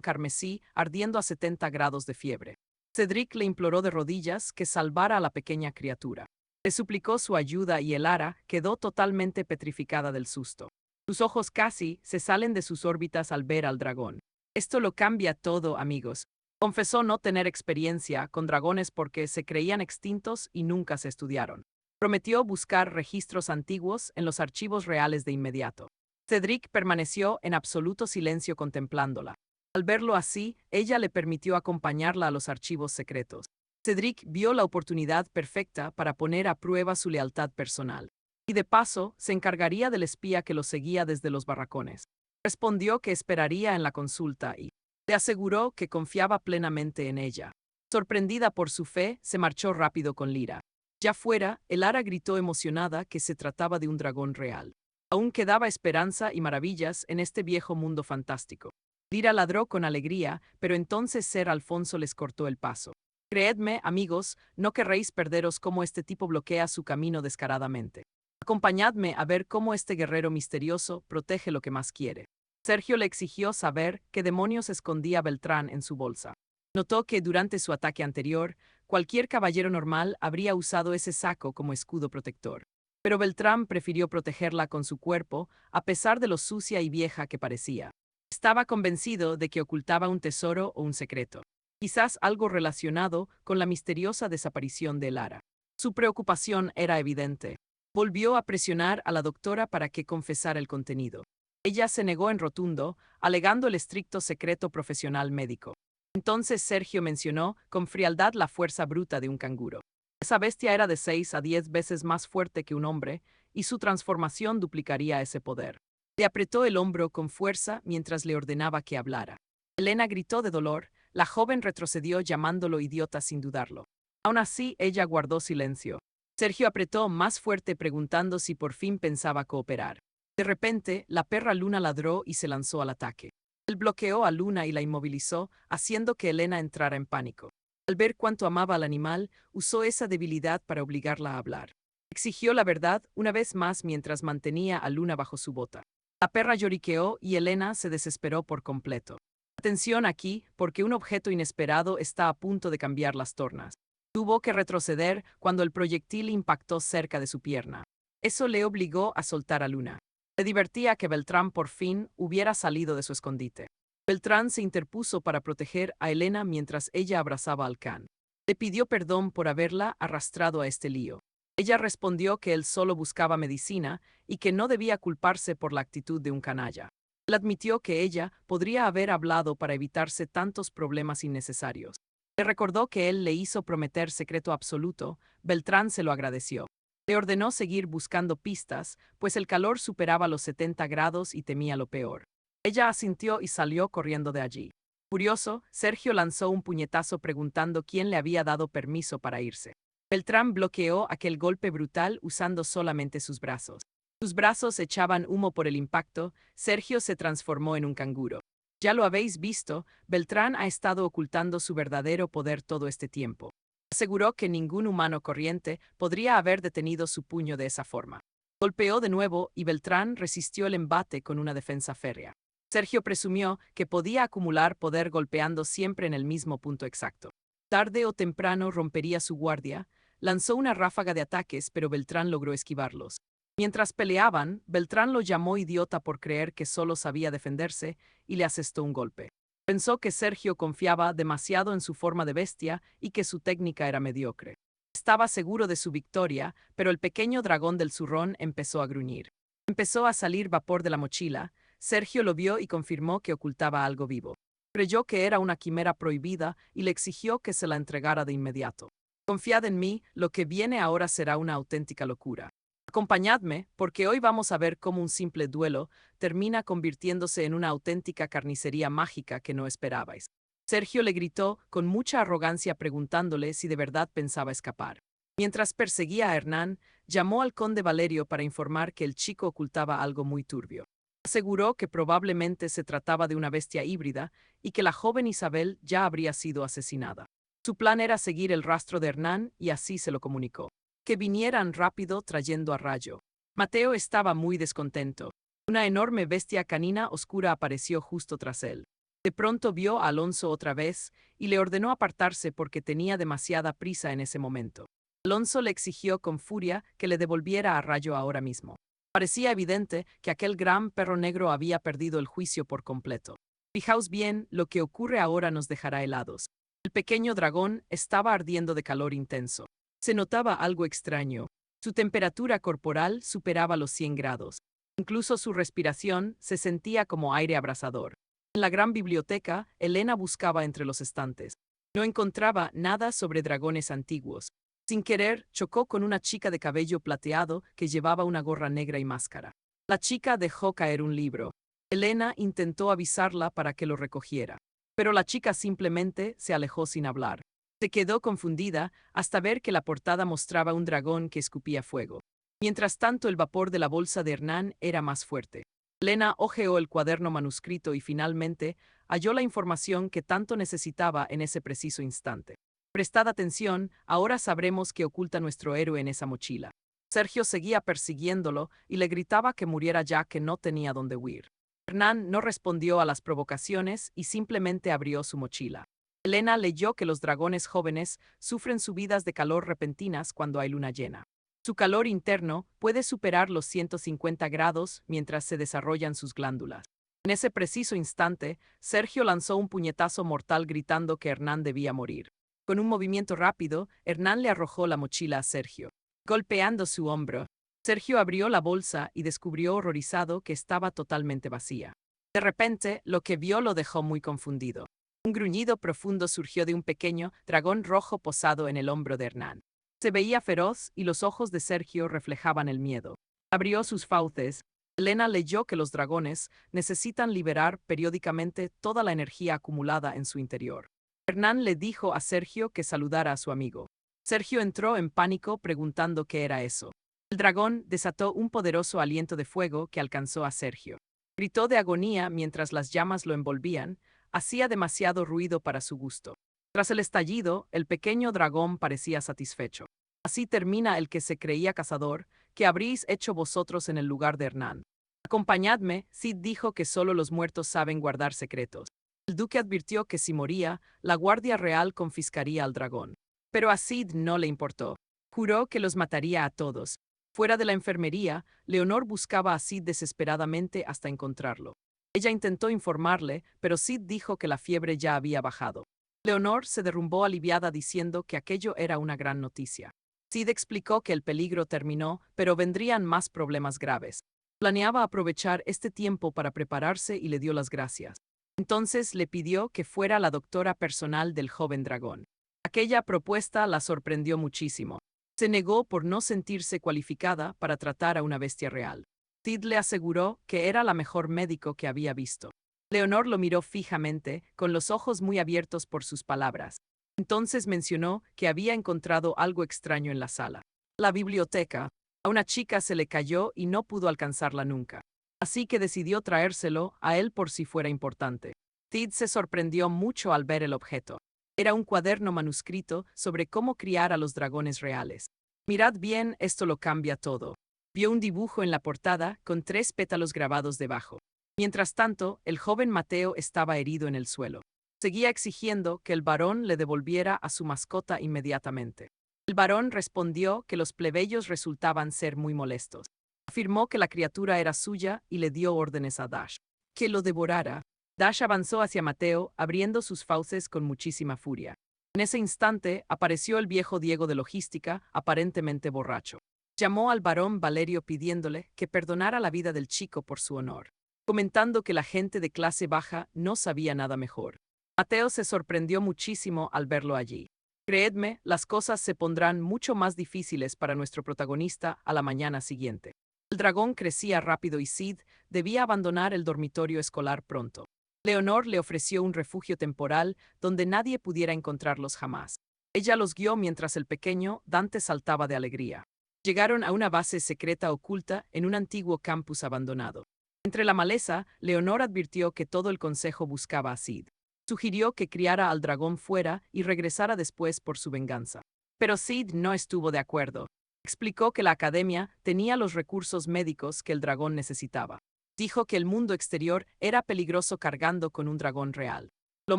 carmesí ardiendo a 70 grados de fiebre. Cedric le imploró de rodillas que salvara a la pequeña criatura. Le suplicó su ayuda y Elara quedó totalmente petrificada del susto. Sus ojos casi se salen de sus órbitas al ver al dragón. Esto lo cambia todo, amigos. Confesó no tener experiencia con dragones porque se creían extintos y nunca se estudiaron. Prometió buscar registros antiguos en los archivos reales de inmediato. Cedric permaneció en absoluto silencio contemplándola. Al verlo así, ella le permitió acompañarla a los archivos secretos. Cedric vio la oportunidad perfecta para poner a prueba su lealtad personal. Y de paso, se encargaría del espía que lo seguía desde los barracones. Respondió que esperaría en la consulta y le aseguró que confiaba plenamente en ella. Sorprendida por su fe, se marchó rápido con Lyra. Ya fuera, Elara gritó emocionada que se trataba de un dragón real. Aún quedaba esperanza y maravillas en este viejo mundo fantástico. Lyra ladró con alegría, pero entonces Ser Alfonso les cortó el paso. Creedme, amigos, no querréis perderos cómo este tipo bloquea su camino descaradamente. Acompañadme a ver cómo este guerrero misterioso protege lo que más quiere. Sergio le exigió saber qué demonios escondía Beltrán en su bolsa. Notó que durante su ataque anterior, cualquier caballero normal habría usado ese saco como escudo protector. Pero Beltrán prefirió protegerla con su cuerpo, a pesar de lo sucia y vieja que parecía. Estaba convencido de que ocultaba un tesoro o un secreto. Quizás algo relacionado con la misteriosa desaparición de Lara. Su preocupación era evidente. Volvió a presionar a la doctora para que confesara el contenido. Ella se negó en rotundo, alegando el estricto secreto profesional médico. Entonces Sergio mencionó con frialdad la fuerza bruta de un canguro. Esa bestia era de 6 a 10 veces más fuerte que un hombre, y su transformación duplicaría ese poder. Le apretó el hombro con fuerza mientras le ordenaba que hablara. Elena gritó de dolor, la joven retrocedió llamándolo idiota sin dudarlo. Aún así, ella guardó silencio. Sergio apretó más fuerte preguntando si por fin pensaba cooperar. De repente, la perra Luna ladró y se lanzó al ataque. Él bloqueó a Luna y la inmovilizó, haciendo que Elena entrara en pánico. Al ver cuánto amaba al animal, usó esa debilidad para obligarla a hablar. Exigió la verdad una vez más mientras mantenía a Luna bajo su bota. La perra lloriqueó y Elena se desesperó por completo. Atención aquí, porque un objeto inesperado está a punto de cambiar las tornas. Tuvo que retroceder cuando el proyectil impactó cerca de su pierna. Eso le obligó a soltar a Luna. Le divertía que Beltrán por fin hubiera salido de su escondite. Beltrán se interpuso para proteger a Elena mientras ella abrazaba al can. Le pidió perdón por haberla arrastrado a este lío. Ella respondió que él solo buscaba medicina y que no debía culparse por la actitud de un canalla. Él admitió que ella podría haber hablado para evitarse tantos problemas innecesarios. Le recordó que él le hizo prometer secreto absoluto. Beltrán se lo agradeció. Le ordenó seguir buscando pistas, pues el calor superaba los 70 grados y temía lo peor. Ella asintió y salió corriendo de allí. Furioso, Sergio lanzó un puñetazo preguntando quién le había dado permiso para irse. Beltrán bloqueó aquel golpe brutal usando solamente sus brazos. Sus brazos echaban humo por el impacto. Sergio se transformó en un canguro. Ya lo habéis visto, Beltrán ha estado ocultando su verdadero poder todo este tiempo. Aseguró que ningún humano corriente podría haber detenido su puño de esa forma. Golpeó de nuevo y Beltrán resistió el embate con una defensa férrea. Sergio presumió que podía acumular poder golpeando siempre en el mismo punto exacto. Tarde o temprano rompería su guardia, lanzó una ráfaga de ataques, pero Beltrán logró esquivarlos. Mientras peleaban, Beltrán lo llamó idiota por creer que solo sabía defenderse y le asestó un golpe. Pensó que Sergio confiaba demasiado en su forma de bestia y que su técnica era mediocre. Estaba seguro de su victoria, pero el pequeño dragón del zurrón empezó a gruñir. Empezó a salir vapor de la mochila. Sergio lo vio y confirmó que ocultaba algo vivo. Creyó que era una quimera prohibida y le exigió que se la entregara de inmediato. Confiad en mí, lo que viene ahora será una auténtica locura. Acompañadme, porque hoy vamos a ver cómo un simple duelo termina convirtiéndose en una auténtica carnicería mágica que no esperabais. Sergio le gritó con mucha arrogancia preguntándole si de verdad pensaba escapar. Mientras perseguía a Hernán, llamó al conde Valerio para informar que el chico ocultaba algo muy turbio. Aseguró que probablemente se trataba de una bestia híbrida y que la joven Isabel ya habría sido asesinada. Su plan era seguir el rastro de Hernán y así se lo comunicó. Que vinieran rápido trayendo a Rayo. Mateo estaba muy descontento. Una enorme bestia canina oscura apareció justo tras él. De pronto vio a Alonso otra vez y le ordenó apartarse porque tenía demasiada prisa en ese momento. Alonso le exigió con furia que le devolviera a Rayo ahora mismo. Parecía evidente que aquel gran perro negro había perdido el juicio por completo. Fijaos bien, lo que ocurre ahora nos dejará helados. El pequeño dragón estaba ardiendo de calor intenso. Se notaba algo extraño. Su temperatura corporal superaba los 100 grados. Incluso su respiración se sentía como aire abrasador. En la gran biblioteca, Elena buscaba entre los estantes. No encontraba nada sobre dragones antiguos. Sin querer, chocó con una chica de cabello plateado que llevaba una gorra negra y máscara. La chica dejó caer un libro. Elena intentó avisarla para que lo recogiera, pero la chica simplemente se alejó sin hablar. Se quedó confundida hasta ver que la portada mostraba un dragón que escupía fuego. Mientras tanto, el vapor de la bolsa de Hernán era más fuerte. Elena hojeó el cuaderno manuscrito y finalmente halló la información que tanto necesitaba en ese preciso instante. Prestad atención, ahora sabremos qué oculta nuestro héroe en esa mochila. Sergio seguía persiguiéndolo y le gritaba que muriera ya que no tenía dónde huir. Hernán no respondió a las provocaciones y simplemente abrió su mochila. Elena leyó que los dragones jóvenes sufren subidas de calor repentinas cuando hay luna llena. Su calor interno puede superar los 150 grados mientras se desarrollan sus glándulas. En ese preciso instante, Sergio lanzó un puñetazo mortal gritando que Hernán debía morir. Con un movimiento rápido, Hernán le arrojó la mochila a Sergio, golpeando su hombro. Sergio abrió la bolsa y descubrió horrorizado que estaba totalmente vacía. De repente, lo que vio lo dejó muy confundido. Un gruñido profundo surgió de un pequeño dragón rojo posado en el hombro de Hernán. Se veía feroz y los ojos de Sergio reflejaban el miedo. Abrió sus fauces. Elena leyó que los dragones necesitan liberar periódicamente toda la energía acumulada en su interior. Hernán le dijo a Sergio que saludara a su amigo. Sergio entró en pánico preguntando qué era eso. El dragón desató un poderoso aliento de fuego que alcanzó a Sergio. Gritó de agonía mientras las llamas lo envolvían, hacía demasiado ruido para su gusto. Tras el estallido, el pequeño dragón parecía satisfecho. Así termina el que se creía cazador, que habréis hecho vosotros en el lugar de Hernán. Acompañadme, Cid dijo que solo los muertos saben guardar secretos. El duque advirtió que si moría, la Guardia Real confiscaría al dragón. Pero a Cid no le importó. Juró que los mataría a todos. Fuera de la enfermería, Leonor buscaba a Cid desesperadamente hasta encontrarlo. Ella intentó informarle, pero Cid dijo que la fiebre ya había bajado. Leonor se derrumbó aliviada diciendo que aquello era una gran noticia. Cid explicó que el peligro terminó, pero vendrían más problemas graves. Planeaba aprovechar este tiempo para prepararse y le dio las gracias. Entonces le pidió que fuera la doctora personal del joven dragón. Aquella propuesta la sorprendió muchísimo. Se negó por no sentirse cualificada para tratar a una bestia real. Cid le aseguró que era la mejor médico que había visto. Leonor lo miró fijamente, con los ojos muy abiertos por sus palabras. Entonces mencionó que había encontrado algo extraño en la sala. La biblioteca. A una chica se le cayó y no pudo alcanzarla nunca. Así que decidió traérselo a él por si fuera importante. Cid se sorprendió mucho al ver el objeto. Era un cuaderno manuscrito sobre cómo criar a los dragones reales. Mirad bien, esto lo cambia todo. Vio un dibujo en la portada con 3 pétalos grabados debajo. Mientras tanto, el joven Mateo estaba herido en el suelo. Seguía exigiendo que el varón le devolviera a su mascota inmediatamente. El varón respondió que los plebeyos resultaban ser muy molestos. Afirmó que la criatura era suya y le dio órdenes a Dash. Que lo devorara. Dash avanzó hacia Mateo, abriendo sus fauces con muchísima furia. En ese instante, apareció el viejo Diego de logística, aparentemente borracho. Llamó al varón Valerio pidiéndole que perdonara la vida del chico por su honor, comentando que la gente de clase baja no sabía nada mejor. Mateo se sorprendió muchísimo al verlo allí. Creedme, las cosas se pondrán mucho más difíciles para nuestro protagonista a la mañana siguiente. El dragón crecía rápido y Cid debía abandonar el dormitorio escolar pronto. Leonor le ofreció un refugio temporal donde nadie pudiera encontrarlos jamás. Ella los guió mientras el pequeño Dante saltaba de alegría. Llegaron a una base secreta oculta en un antiguo campus abandonado. Entre la maleza, Leonor advirtió que todo el consejo buscaba a Sid. Sugirió que criara al dragón fuera y regresara después por su venganza. Pero Sid no estuvo de acuerdo. Explicó que la academia tenía los recursos médicos que el dragón necesitaba. Dijo que el mundo exterior era peligroso cargando con un dragón real. Lo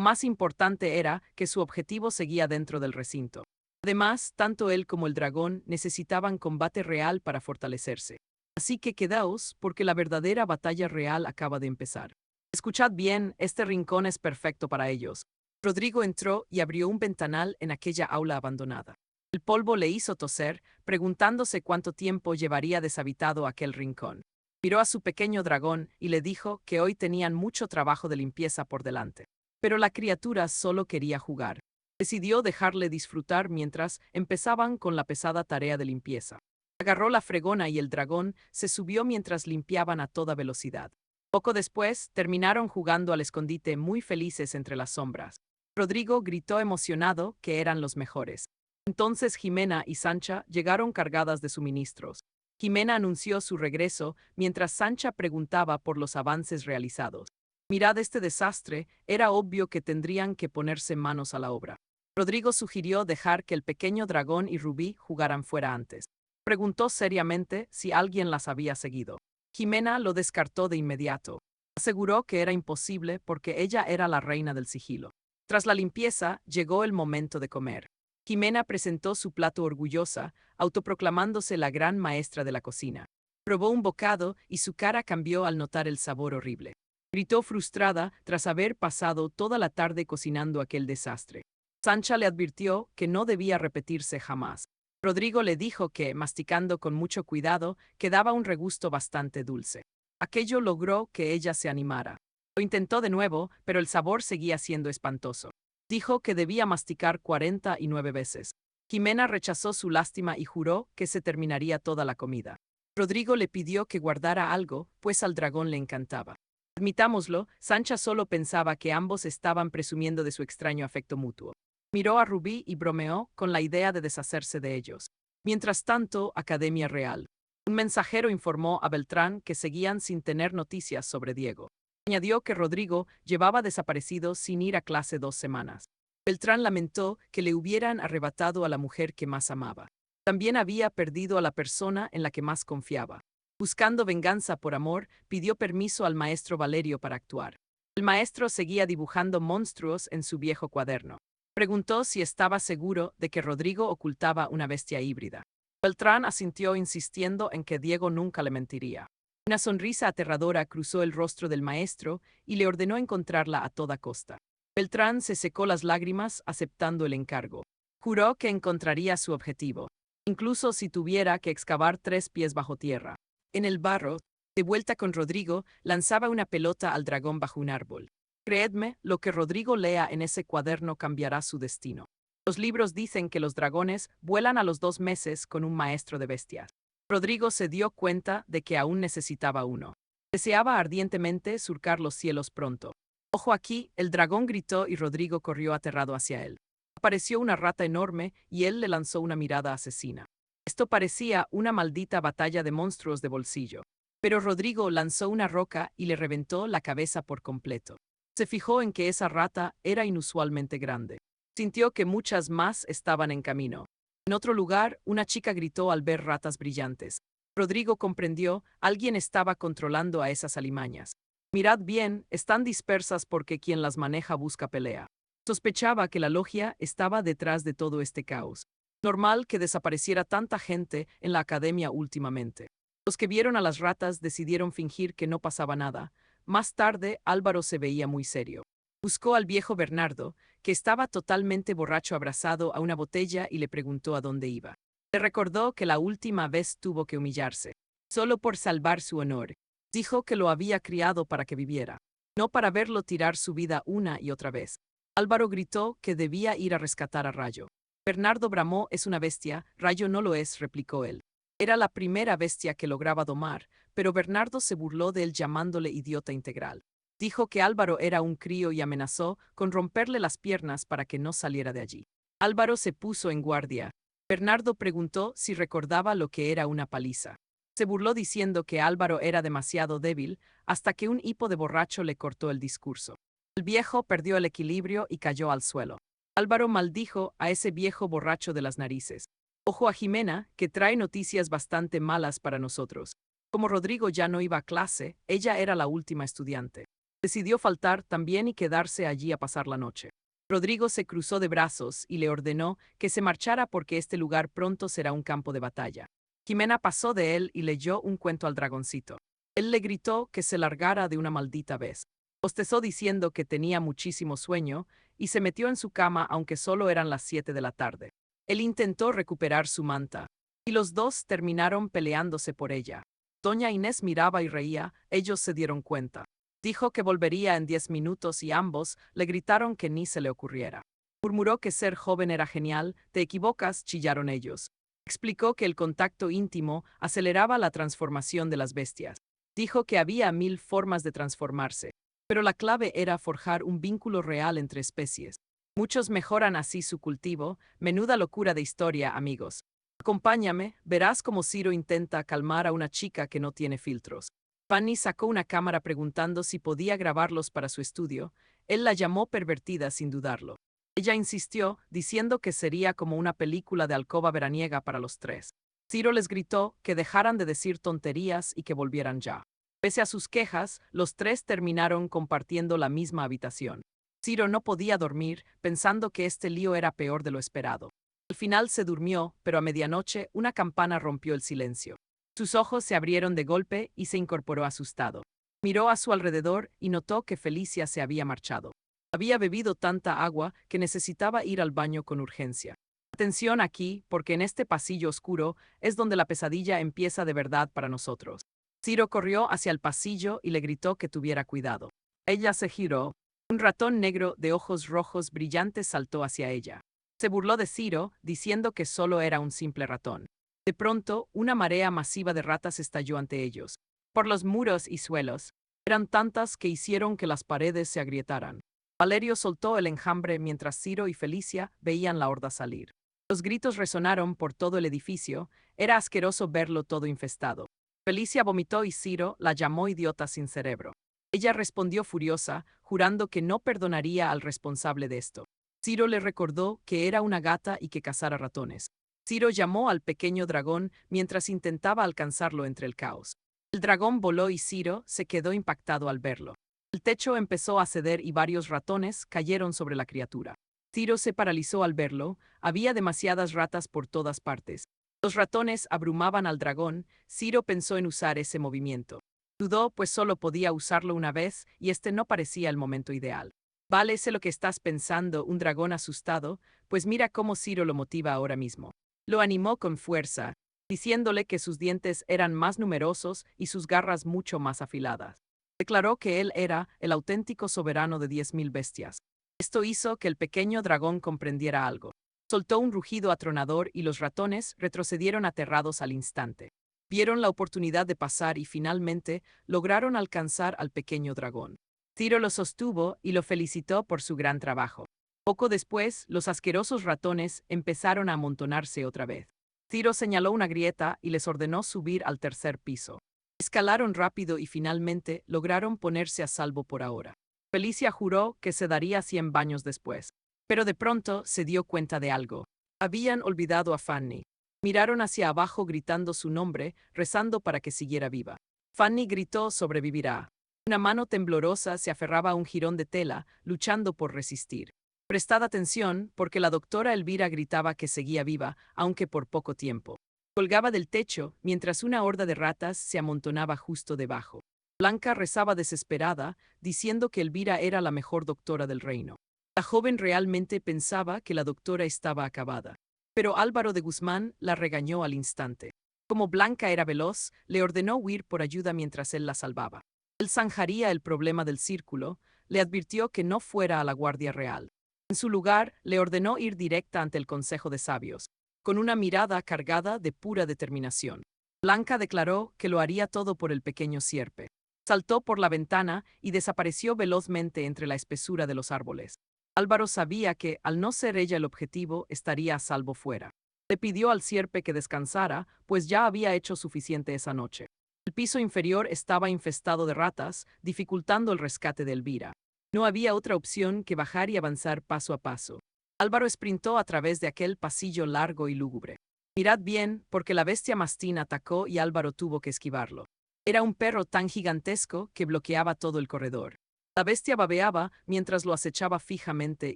más importante era que su objetivo seguía dentro del recinto. Además, tanto él como el dragón necesitaban combate real para fortalecerse. Así que quedaos, porque la verdadera batalla real acaba de empezar. Escuchad bien, este rincón es perfecto para ellos. Rodrigo entró y abrió un ventanal en aquella aula abandonada. El polvo le hizo toser, preguntándose cuánto tiempo llevaría deshabitado aquel rincón. Miró a su pequeño dragón y le dijo que hoy tenían mucho trabajo de limpieza por delante. Pero la criatura solo quería jugar. Decidió dejarle disfrutar mientras empezaban con la pesada tarea de limpieza. Agarró la fregona y el dragón se subió mientras limpiaban a toda velocidad. Poco después, terminaron jugando al escondite muy felices entre las sombras. Rodrigo gritó emocionado que eran los mejores. Entonces Jimena y Sancha llegaron cargadas de suministros. Jimena anunció su regreso mientras Sancha preguntaba por los avances realizados. Mirad este desastre, era obvio que tendrían que ponerse manos a la obra. Rodrigo sugirió dejar que el pequeño dragón y Rubí jugaran fuera antes. Preguntó seriamente si alguien las había seguido. Jimena lo descartó de inmediato. Aseguró que era imposible porque ella era la reina del sigilo. Tras la limpieza, llegó el momento de comer. Jimena presentó su plato orgullosa, autoproclamándose la gran maestra de la cocina. Probó un bocado y su cara cambió al notar el sabor horrible. Gritó frustrada tras haber pasado toda la tarde cocinando aquel desastre. Sancha le advirtió que no debía repetirse jamás. Rodrigo le dijo que, masticando con mucho cuidado, quedaba un regusto bastante dulce. Aquello logró que ella se animara. Lo intentó de nuevo, pero el sabor seguía siendo espantoso. Dijo que debía masticar 49 veces. Jimena rechazó su lástima y juró que se terminaría toda la comida. Rodrigo le pidió que guardara algo, pues al dragón le encantaba. Admitámoslo, Sancha solo pensaba que ambos estaban presumiendo de su extraño afecto mutuo. Miró a Rubí y bromeó con la idea de deshacerse de ellos. Mientras tanto, Academia Real. Un mensajero informó a Beltrán que seguían sin tener noticias sobre Diego. Añadió que Rodrigo llevaba desaparecido sin ir a clase 2 semanas. Beltrán lamentó que le hubieran arrebatado a la mujer que más amaba. También había perdido a la persona en la que más confiaba. Buscando venganza por amor, pidió permiso al maestro Valerio para actuar. El maestro seguía dibujando monstruos en su viejo cuaderno. Preguntó si estaba seguro de que Rodrigo ocultaba una bestia híbrida. Beltrán asintió insistiendo en que Diego nunca le mentiría. Una sonrisa aterradora cruzó el rostro del maestro y le ordenó encontrarla a toda costa. Beltrán se secó las lágrimas aceptando el encargo. Juró que encontraría su objetivo, incluso si tuviera que excavar 3 pies bajo tierra. En el barro, de vuelta con Rodrigo, lanzaba una pelota al dragón bajo un árbol. Creedme, lo que Rodrigo lea en ese cuaderno cambiará su destino. Los libros dicen que los dragones vuelan a los 2 meses con un maestro de bestias. Rodrigo se dio cuenta de que aún necesitaba uno. Deseaba ardientemente surcar los cielos pronto. «Ojo aquí», el dragón gritó y Rodrigo corrió aterrado hacia él. Apareció una rata enorme y él le lanzó una mirada asesina. Esto parecía una maldita batalla de monstruos de bolsillo. Pero Rodrigo lanzó una roca y le reventó la cabeza por completo. Se fijó en que esa rata era inusualmente grande. Sintió que muchas más estaban en camino. En otro lugar, una chica gritó al ver ratas brillantes. Rodrigo comprendió, alguien estaba controlando a esas alimañas. Mirad bien, están dispersas porque quien las maneja busca pelea. Sospechaba que la logia estaba detrás de todo este caos. Normal que desapareciera tanta gente en la academia últimamente. Los que vieron a las ratas decidieron fingir que no pasaba nada. Más tarde, Álvaro se veía muy serio. Buscó al viejo Bernardo, que estaba totalmente borracho abrazado a una botella y le preguntó a dónde iba. Le recordó que la última vez tuvo que humillarse, solo por salvar su honor. Dijo que lo había criado para que viviera, no para verlo tirar su vida una y otra vez. Álvaro gritó que debía ir a rescatar a Rayo. Bernardo bramó: «Es una bestia, Rayo no lo es», replicó él. Era la primera bestia que lograba domar, pero Bernardo se burló de él llamándole idiota integral. Dijo que Álvaro era un crío y amenazó con romperle las piernas para que no saliera de allí. Álvaro se puso en guardia. Bernardo preguntó si recordaba lo que era una paliza. Se burló diciendo que Álvaro era demasiado débil, hasta que un hipo de borracho le cortó el discurso. El viejo perdió el equilibrio y cayó al suelo. Álvaro maldijo a ese viejo borracho de las narices. Ojo a Jimena, que trae noticias bastante malas para nosotros. Como Rodrigo ya no iba a clase, ella era la última estudiante. Decidió faltar también y quedarse allí a pasar la noche. Rodrigo se cruzó de brazos y le ordenó que se marchara porque este lugar pronto será un campo de batalla. Jimena pasó de él y leyó un cuento al dragoncito. Él le gritó que se largara de una maldita vez. Bostezó diciendo que tenía muchísimo sueño y se metió en su cama aunque solo eran las 7 de la tarde. Él intentó recuperar su manta y los dos terminaron peleándose por ella. Doña Inés miraba y reía, ellos se dieron cuenta. Dijo que volvería en 10 minutos y ambos le gritaron que ni se le ocurriera. Murmuró que ser joven era genial, te equivocas, chillaron ellos. Explicó que el contacto íntimo aceleraba la transformación de las bestias. Dijo que había 1000 formas de transformarse, pero la clave era forjar un vínculo real entre especies. Muchos mejoran así su cultivo, menuda locura de historia, amigos. Acompáñame, verás cómo Ciro intenta calmar a una chica que no tiene filtros. Fanny sacó una cámara preguntando si podía grabarlos para su estudio. Él la llamó pervertida sin dudarlo. Ella insistió, diciendo que sería como una película de alcoba veraniega para los tres. Ciro les gritó que dejaran de decir tonterías y que volvieran ya. Pese a sus quejas, los tres terminaron compartiendo la misma habitación. Ciro no podía dormir, pensando que este lío era peor de lo esperado. Al final se durmió, pero a medianoche una campana rompió el silencio. Sus ojos se abrieron de golpe y se incorporó asustado. Miró a su alrededor y notó que Felicia se había marchado. Había bebido tanta agua que necesitaba ir al baño con urgencia. Atención aquí, porque en este pasillo oscuro es donde la pesadilla empieza de verdad para nosotros. Ciro corrió hacia el pasillo y le gritó que tuviera cuidado. Ella se giró. Un ratón negro de ojos rojos brillantes saltó hacia ella. Se burló de Ciro, diciendo que solo era un simple ratón. De pronto, una marea masiva de ratas estalló ante ellos. Por los muros y suelos. Eran tantas que hicieron que las paredes se agrietaran. Valerio soltó el enjambre mientras Ciro y Felicia veían la horda salir. Los gritos resonaron por todo el edificio, era asqueroso verlo todo infestado. Felicia vomitó y Ciro la llamó idiota sin cerebro. Ella respondió furiosa, jurando que no perdonaría al responsable de esto. Ciro le recordó que era una gata y que cazara ratones. Ciro llamó al pequeño dragón mientras intentaba alcanzarlo entre el caos. El dragón voló y Ciro se quedó impactado al verlo. El techo empezó a ceder y varios ratones cayeron sobre la criatura. Ciro se paralizó al verlo, había demasiadas ratas por todas partes. Los ratones abrumaban al dragón, Ciro pensó en usar ese movimiento. Dudó, pues solo podía usarlo una vez y este no parecía el momento ideal. Vale, sé lo que estás pensando, un dragón asustado, pues mira cómo Ciro lo motiva ahora mismo. Lo animó con fuerza, diciéndole que sus dientes eran más numerosos y sus garras mucho más afiladas. Declaró que él era el auténtico soberano de 10.000 bestias. Esto hizo que el pequeño dragón comprendiera algo. Soltó un rugido atronador y los ratones retrocedieron aterrados al instante. Vieron la oportunidad de pasar y finalmente lograron alcanzar al pequeño dragón. Ciro lo sostuvo y lo felicitó por su gran trabajo. Poco después, los asquerosos ratones empezaron a amontonarse otra vez. Ciro señaló una grieta y les ordenó subir al tercer piso. Escalaron rápido y finalmente lograron ponerse a salvo por ahora. Felicia juró que se daría 100 baños después. Pero de pronto se dio cuenta de algo. Habían olvidado a Fanny. Miraron hacia abajo gritando su nombre, rezando para que siguiera viva. Fanny gritó sobrevivirá. Una mano temblorosa se aferraba a un jirón de tela, luchando por resistir. Prestad atención, porque la doctora Elvira gritaba que seguía viva, aunque por poco tiempo. Colgaba del techo, mientras una horda de ratas se amontonaba justo debajo. Blanca rezaba desesperada, diciendo que Elvira era la mejor doctora del reino. La joven realmente pensaba que la doctora estaba acabada. Pero Álvaro de Guzmán la regañó al instante. Como Blanca era veloz, le ordenó huir por ayuda mientras él la salvaba. Él zanjaría el problema del círculo, le advirtió que no fuera a la Guardia Real. En su lugar, le ordenó ir directa ante el Consejo de Sabios, con una mirada cargada de pura determinación. Blanca declaró que lo haría todo por el pequeño sierpe. Saltó por la ventana y desapareció velozmente entre la espesura de los árboles. Álvaro sabía que, al no ser ella el objetivo, estaría a salvo fuera. Le pidió al sierpe que descansara, pues ya había hecho suficiente esa noche. El piso inferior estaba infestado de ratas, dificultando el rescate de Elvira. No había otra opción que bajar y avanzar paso a paso. Álvaro sprintó a través de aquel pasillo largo y lúgubre. Mirad bien, porque la bestia mastín atacó y Álvaro tuvo que esquivarlo. Era un perro tan gigantesco que bloqueaba todo el corredor. La bestia babeaba mientras lo acechaba fijamente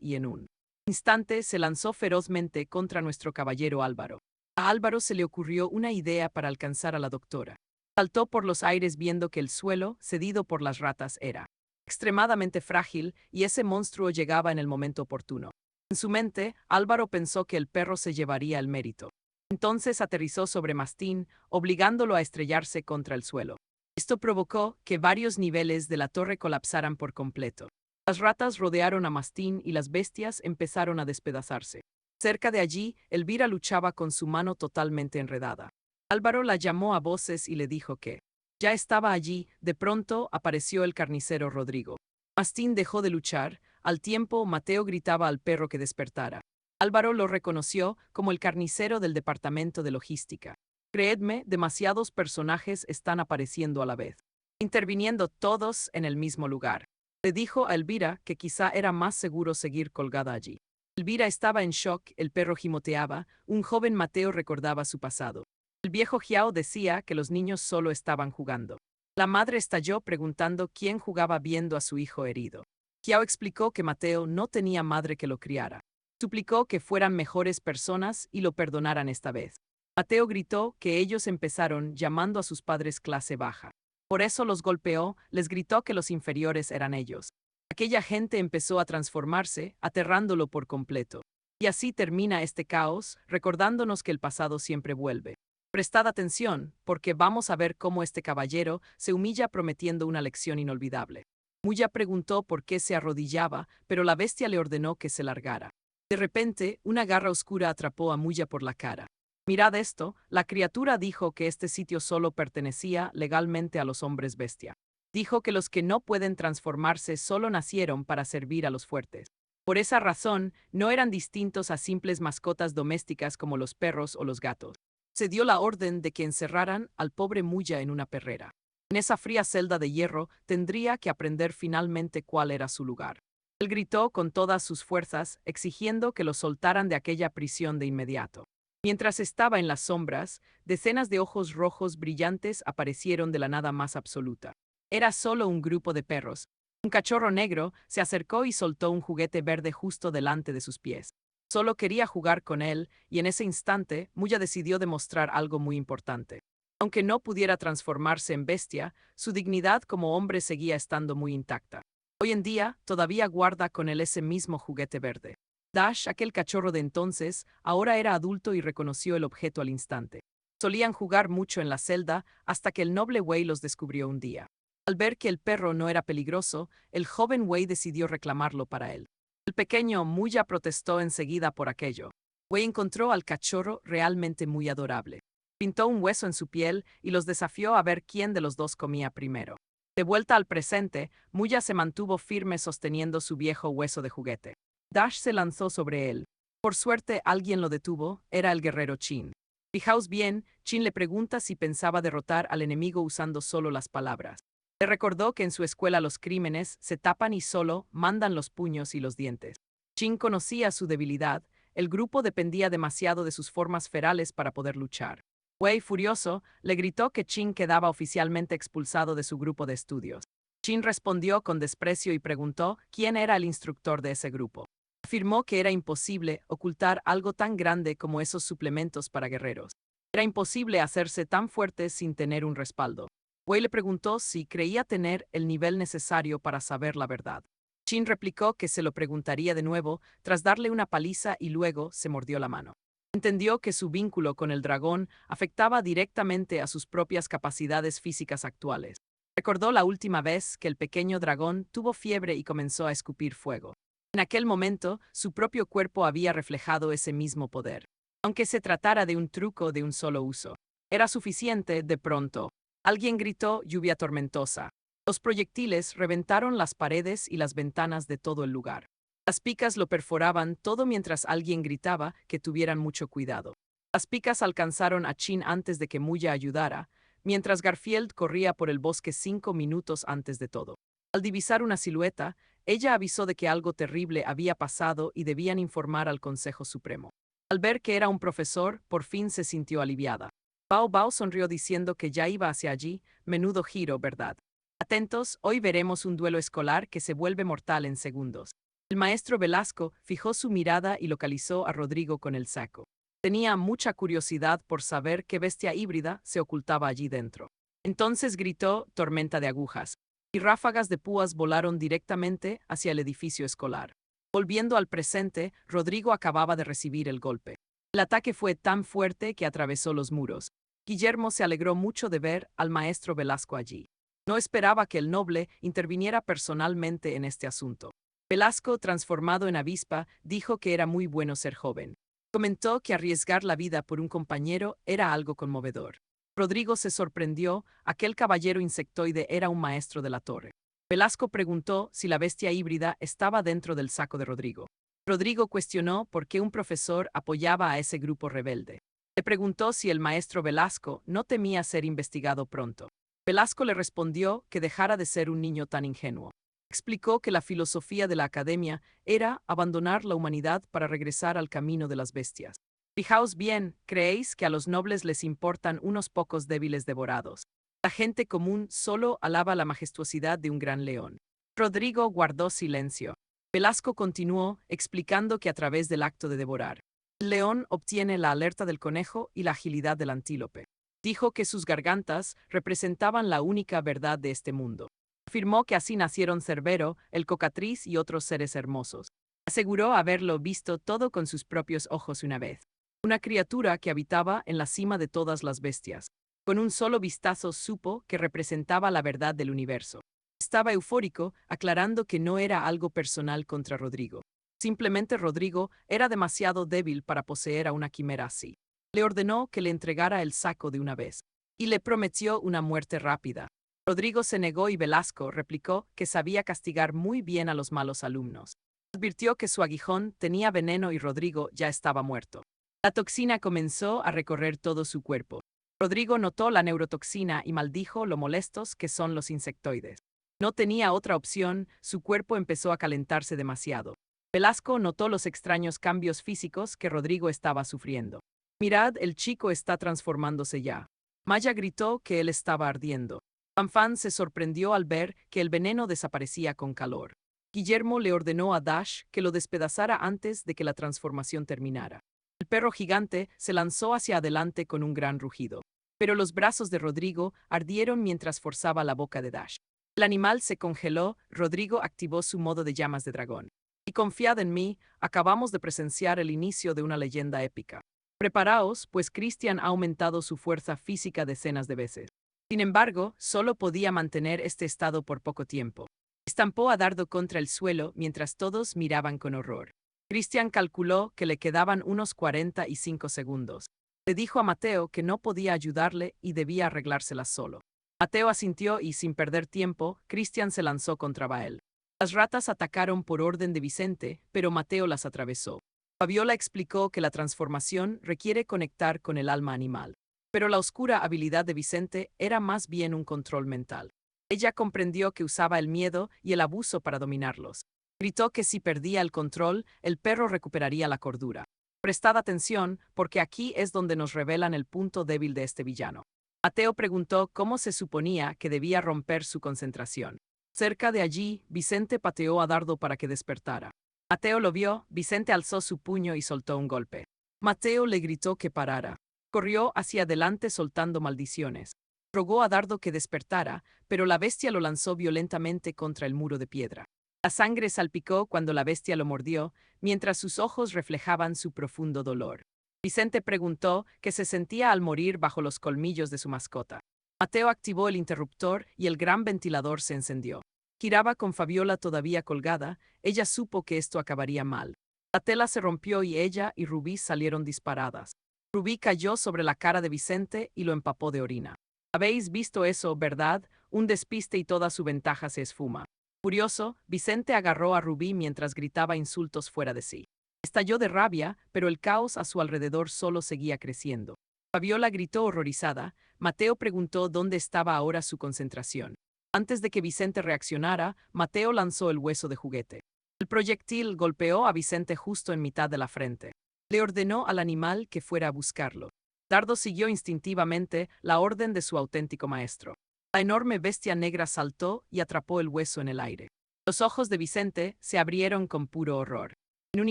y en un instante se lanzó ferozmente contra nuestro caballero Álvaro. A Álvaro se le ocurrió una idea para alcanzar a la doctora. Saltó por los aires viendo que el suelo, cedido por las ratas, era extremadamente frágil y ese monstruo llegaba en el momento oportuno. En su mente, Álvaro pensó que el perro se llevaría el mérito. Entonces aterrizó sobre Mastín, obligándolo a estrellarse contra el suelo. Esto provocó que varios niveles de la torre colapsaran por completo. Las ratas rodearon a Mastín y las bestias empezaron a despedazarse. Cerca de allí, Elvira luchaba con su mano totalmente enredada. Álvaro la llamó a voces y le dijo que ya estaba allí. De pronto apareció el carnicero Rodrigo. Mastín dejó de luchar. Al tiempo, Mateo gritaba al perro que despertara. Álvaro lo reconoció como el carnicero del departamento de logística. Creedme, demasiados personajes están apareciendo a la vez, interviniendo todos en el mismo lugar. Le dijo a Elvira que quizá era más seguro seguir colgada allí. Elvira estaba en shock, el perro gimoteaba, un joven Mateo recordaba su pasado. El viejo Jiao decía que los niños solo estaban jugando. La madre estalló preguntando quién jugaba viendo a su hijo herido. Jiao explicó que Mateo no tenía madre que lo criara. Suplicó que fueran mejores personas y lo perdonaran esta vez. Mateo gritó que ellos empezaron llamando a sus padres clase baja. Por eso los golpeó, les gritó que los inferiores eran ellos. Aquella gente empezó a transformarse, aterrándolo por completo. Y así termina este caos, recordándonos que el pasado siempre vuelve. Prestad atención, porque vamos a ver cómo este caballero se humilla prometiendo una lección inolvidable. Muya preguntó por qué se arrodillaba, pero la bestia le ordenó que se largara. De repente, una garra oscura atrapó a Muya por la cara. Mirad esto, la criatura dijo que este sitio solo pertenecía legalmente a los hombres bestia. Dijo que los que no pueden transformarse solo nacieron para servir a los fuertes. Por esa razón, no eran distintos a simples mascotas domésticas como los perros o los gatos. Se dio la orden de que encerraran al pobre Muya en una perrera. En esa fría celda de hierro tendría que aprender finalmente cuál era su lugar. Él gritó con todas sus fuerzas, exigiendo que lo soltaran de aquella prisión de inmediato. Mientras estaba en las sombras, decenas de ojos rojos brillantes aparecieron de la nada más absoluta. Era solo un grupo de perros. Un cachorro negro se acercó y soltó un juguete verde justo delante de sus pies. Solo quería jugar con él, y en ese instante, Muya decidió demostrar algo muy importante. Aunque no pudiera transformarse en bestia, su dignidad como hombre seguía estando muy intacta. Hoy en día, todavía guarda con él ese mismo juguete verde. Dash, aquel cachorro de entonces, ahora era adulto y reconoció el objeto al instante. Solían jugar mucho en la celda hasta que el noble Wei los descubrió un día. Al ver que el perro no era peligroso, el joven Wei decidió reclamarlo para él. El pequeño Muya protestó enseguida por aquello. Wei encontró al cachorro realmente muy adorable. Pintó un hueso en su piel y los desafió a ver quién de los dos comía primero. De vuelta al presente, Muya se mantuvo firme sosteniendo su viejo hueso de juguete. Dash se lanzó sobre él. Por suerte alguien lo detuvo, era el guerrero Chin. Fijaos bien, Chin le pregunta si pensaba derrotar al enemigo usando solo las palabras. Le recordó que en su escuela los crímenes se tapan y solo mandan los puños y los dientes. Chin conocía su debilidad, el grupo dependía demasiado de sus formas ferales para poder luchar. Wei, furioso, le gritó que Chin quedaba oficialmente expulsado de su grupo de estudios. Chin respondió con desprecio y preguntó quién era el instructor de ese grupo. Afirmó que era imposible ocultar algo tan grande como esos suplementos para guerreros. Era imposible hacerse tan fuerte sin tener un respaldo. Wei le preguntó si creía tener el nivel necesario para saber la verdad. Chin replicó que se lo preguntaría de nuevo tras darle una paliza y luego se mordió la mano. Entendió que su vínculo con el dragón afectaba directamente a sus propias capacidades físicas actuales. Recordó la última vez que el pequeño dragón tuvo fiebre y comenzó a escupir fuego. En aquel momento, su propio cuerpo había reflejado ese mismo poder. Aunque se tratara de un truco de un solo uso, era suficiente. De pronto, alguien gritó lluvia tormentosa. Los proyectiles reventaron las paredes y las ventanas de todo el lugar. Las picas lo perforaban todo mientras alguien gritaba que tuvieran mucho cuidado. Las picas alcanzaron a Chin antes de que Muya ayudara, mientras Garfield corría por el bosque 5 minutos antes de todo. Al divisar una silueta, ella avisó de que algo terrible había pasado y debían informar al Consejo Supremo. Al ver que era un profesor, por fin se sintió aliviada. Bao Bao sonrió diciendo que ya iba hacia allí, menudo giro, ¿verdad? Atentos, hoy veremos un duelo escolar que se vuelve mortal en segundos. El maestro Velasco fijó su mirada y localizó a Rodrigo con el saco. Tenía mucha curiosidad por saber qué bestia híbrida se ocultaba allí dentro. Entonces gritó tormenta de agujas, y ráfagas de púas volaron directamente hacia el edificio escolar. Volviendo al presente, Rodrigo acababa de recibir el golpe. El ataque fue tan fuerte que atravesó los muros. Guillermo se alegró mucho de ver al maestro Velasco allí. No esperaba que el noble interviniera personalmente en este asunto. Velasco, transformado en avispa, dijo que era muy bueno ser joven. Comentó que arriesgar la vida por un compañero era algo conmovedor. Rodrigo se sorprendió, aquel caballero insectoide era un maestro de la torre. Velasco preguntó si la bestia híbrida estaba dentro del saco de Rodrigo. Rodrigo cuestionó por qué un profesor apoyaba a ese grupo rebelde. Le preguntó si el maestro Velasco no temía ser investigado pronto. Velasco le respondió que dejara de ser un niño tan ingenuo. Explicó que la filosofía de la academia era abandonar la humanidad para regresar al camino de las bestias. Fijaos bien, ¿creéis que a los nobles les importan unos pocos débiles devorados? La gente común solo alaba la majestuosidad de un gran león. Rodrigo guardó silencio. Velasco continuó, explicando que a través del acto de devorar, el león obtiene la alerta del conejo y la agilidad del antílope. Dijo que sus gargantas representaban la única verdad de este mundo. Afirmó que así nacieron Cerbero, el cocatriz y otros seres hermosos. Aseguró haberlo visto todo con sus propios ojos una vez. Una criatura que habitaba en la cima de todas las bestias. Con un solo vistazo supo que representaba la verdad del universo. Estaba eufórico, aclarando que no era algo personal contra Rodrigo. Simplemente Rodrigo era demasiado débil para poseer a una quimera así. Le ordenó que le entregara el saco de una vez. Y le prometió una muerte rápida. Rodrigo se negó y Velasco replicó que sabía castigar muy bien a los malos alumnos. Advirtió que su aguijón tenía veneno y Rodrigo ya estaba muerto. La toxina comenzó a recorrer todo su cuerpo. Rodrigo notó la neurotoxina y maldijo lo molestos que son los insectoides. No tenía otra opción, su cuerpo empezó a calentarse demasiado. Velasco notó los extraños cambios físicos que Rodrigo estaba sufriendo. Mirad, el chico está transformándose ya. Maya gritó que él estaba ardiendo. Fanfan se sorprendió al ver que el veneno desaparecía con calor. Guillermo le ordenó a Dash que lo despedazara antes de que la transformación terminara. El perro gigante se lanzó hacia adelante con un gran rugido. Pero los brazos de Rodrigo ardieron mientras forzaba la boca de Dash. El animal se congeló, Rodrigo activó su modo de llamas de dragón. Y confiad en mí, acabamos de presenciar el inicio de una leyenda épica. Preparaos, pues Christian ha aumentado su fuerza física decenas de veces. Sin embargo, solo podía mantener este estado por poco tiempo. Estampó a Dardo contra el suelo mientras todos miraban con horror. Christian calculó que le quedaban unos 45 segundos. Le dijo a Mateo que no podía ayudarle y debía arreglárselas solo. Mateo asintió y, sin perder tiempo, Christian se lanzó contra Bael. Las ratas atacaron por orden de Vicente, pero Mateo las atravesó. Fabiola explicó que la transformación requiere conectar con el alma animal. Pero la oscura habilidad de Vicente era más bien un control mental. Ella comprendió que usaba el miedo y el abuso para dominarlos. Gritó que si perdía el control, el perro recuperaría la cordura. Prestad atención, porque aquí es donde nos revelan el punto débil de este villano. Mateo preguntó cómo se suponía que debía romper su concentración. Cerca de allí, Vicente pateó a Dardo para que despertara. Mateo lo vio, Vicente alzó su puño y soltó un golpe. Mateo le gritó que parara. Corrió hacia adelante soltando maldiciones. Rogó a Dardo que despertara, pero la bestia lo lanzó violentamente contra el muro de piedra. La sangre salpicó cuando la bestia lo mordió, mientras sus ojos reflejaban su profundo dolor. Vicente preguntó qué se sentía al morir bajo los colmillos de su mascota. Mateo activó el interruptor y el gran ventilador se encendió. Giraba con Fabiola todavía colgada, ella supo que esto acabaría mal. La tela se rompió y ella y Rubí salieron disparadas. Rubí cayó sobre la cara de Vicente y lo empapó de orina. Habéis visto eso, ¿verdad? Un despiste y toda su ventaja se esfuma. Furioso, Vicente agarró a Rubí mientras gritaba insultos fuera de sí. Estalló de rabia, pero el caos a su alrededor solo seguía creciendo. Fabiola gritó horrorizada. Mateo preguntó dónde estaba ahora su concentración. Antes de que Vicente reaccionara, Mateo lanzó el hueso de juguete. El proyectil golpeó a Vicente justo en mitad de la frente. Le ordenó al animal que fuera a buscarlo. Dardo siguió instintivamente la orden de su auténtico maestro. La enorme bestia negra saltó y atrapó el hueso en el aire. Los ojos de Vicente se abrieron con puro horror. En un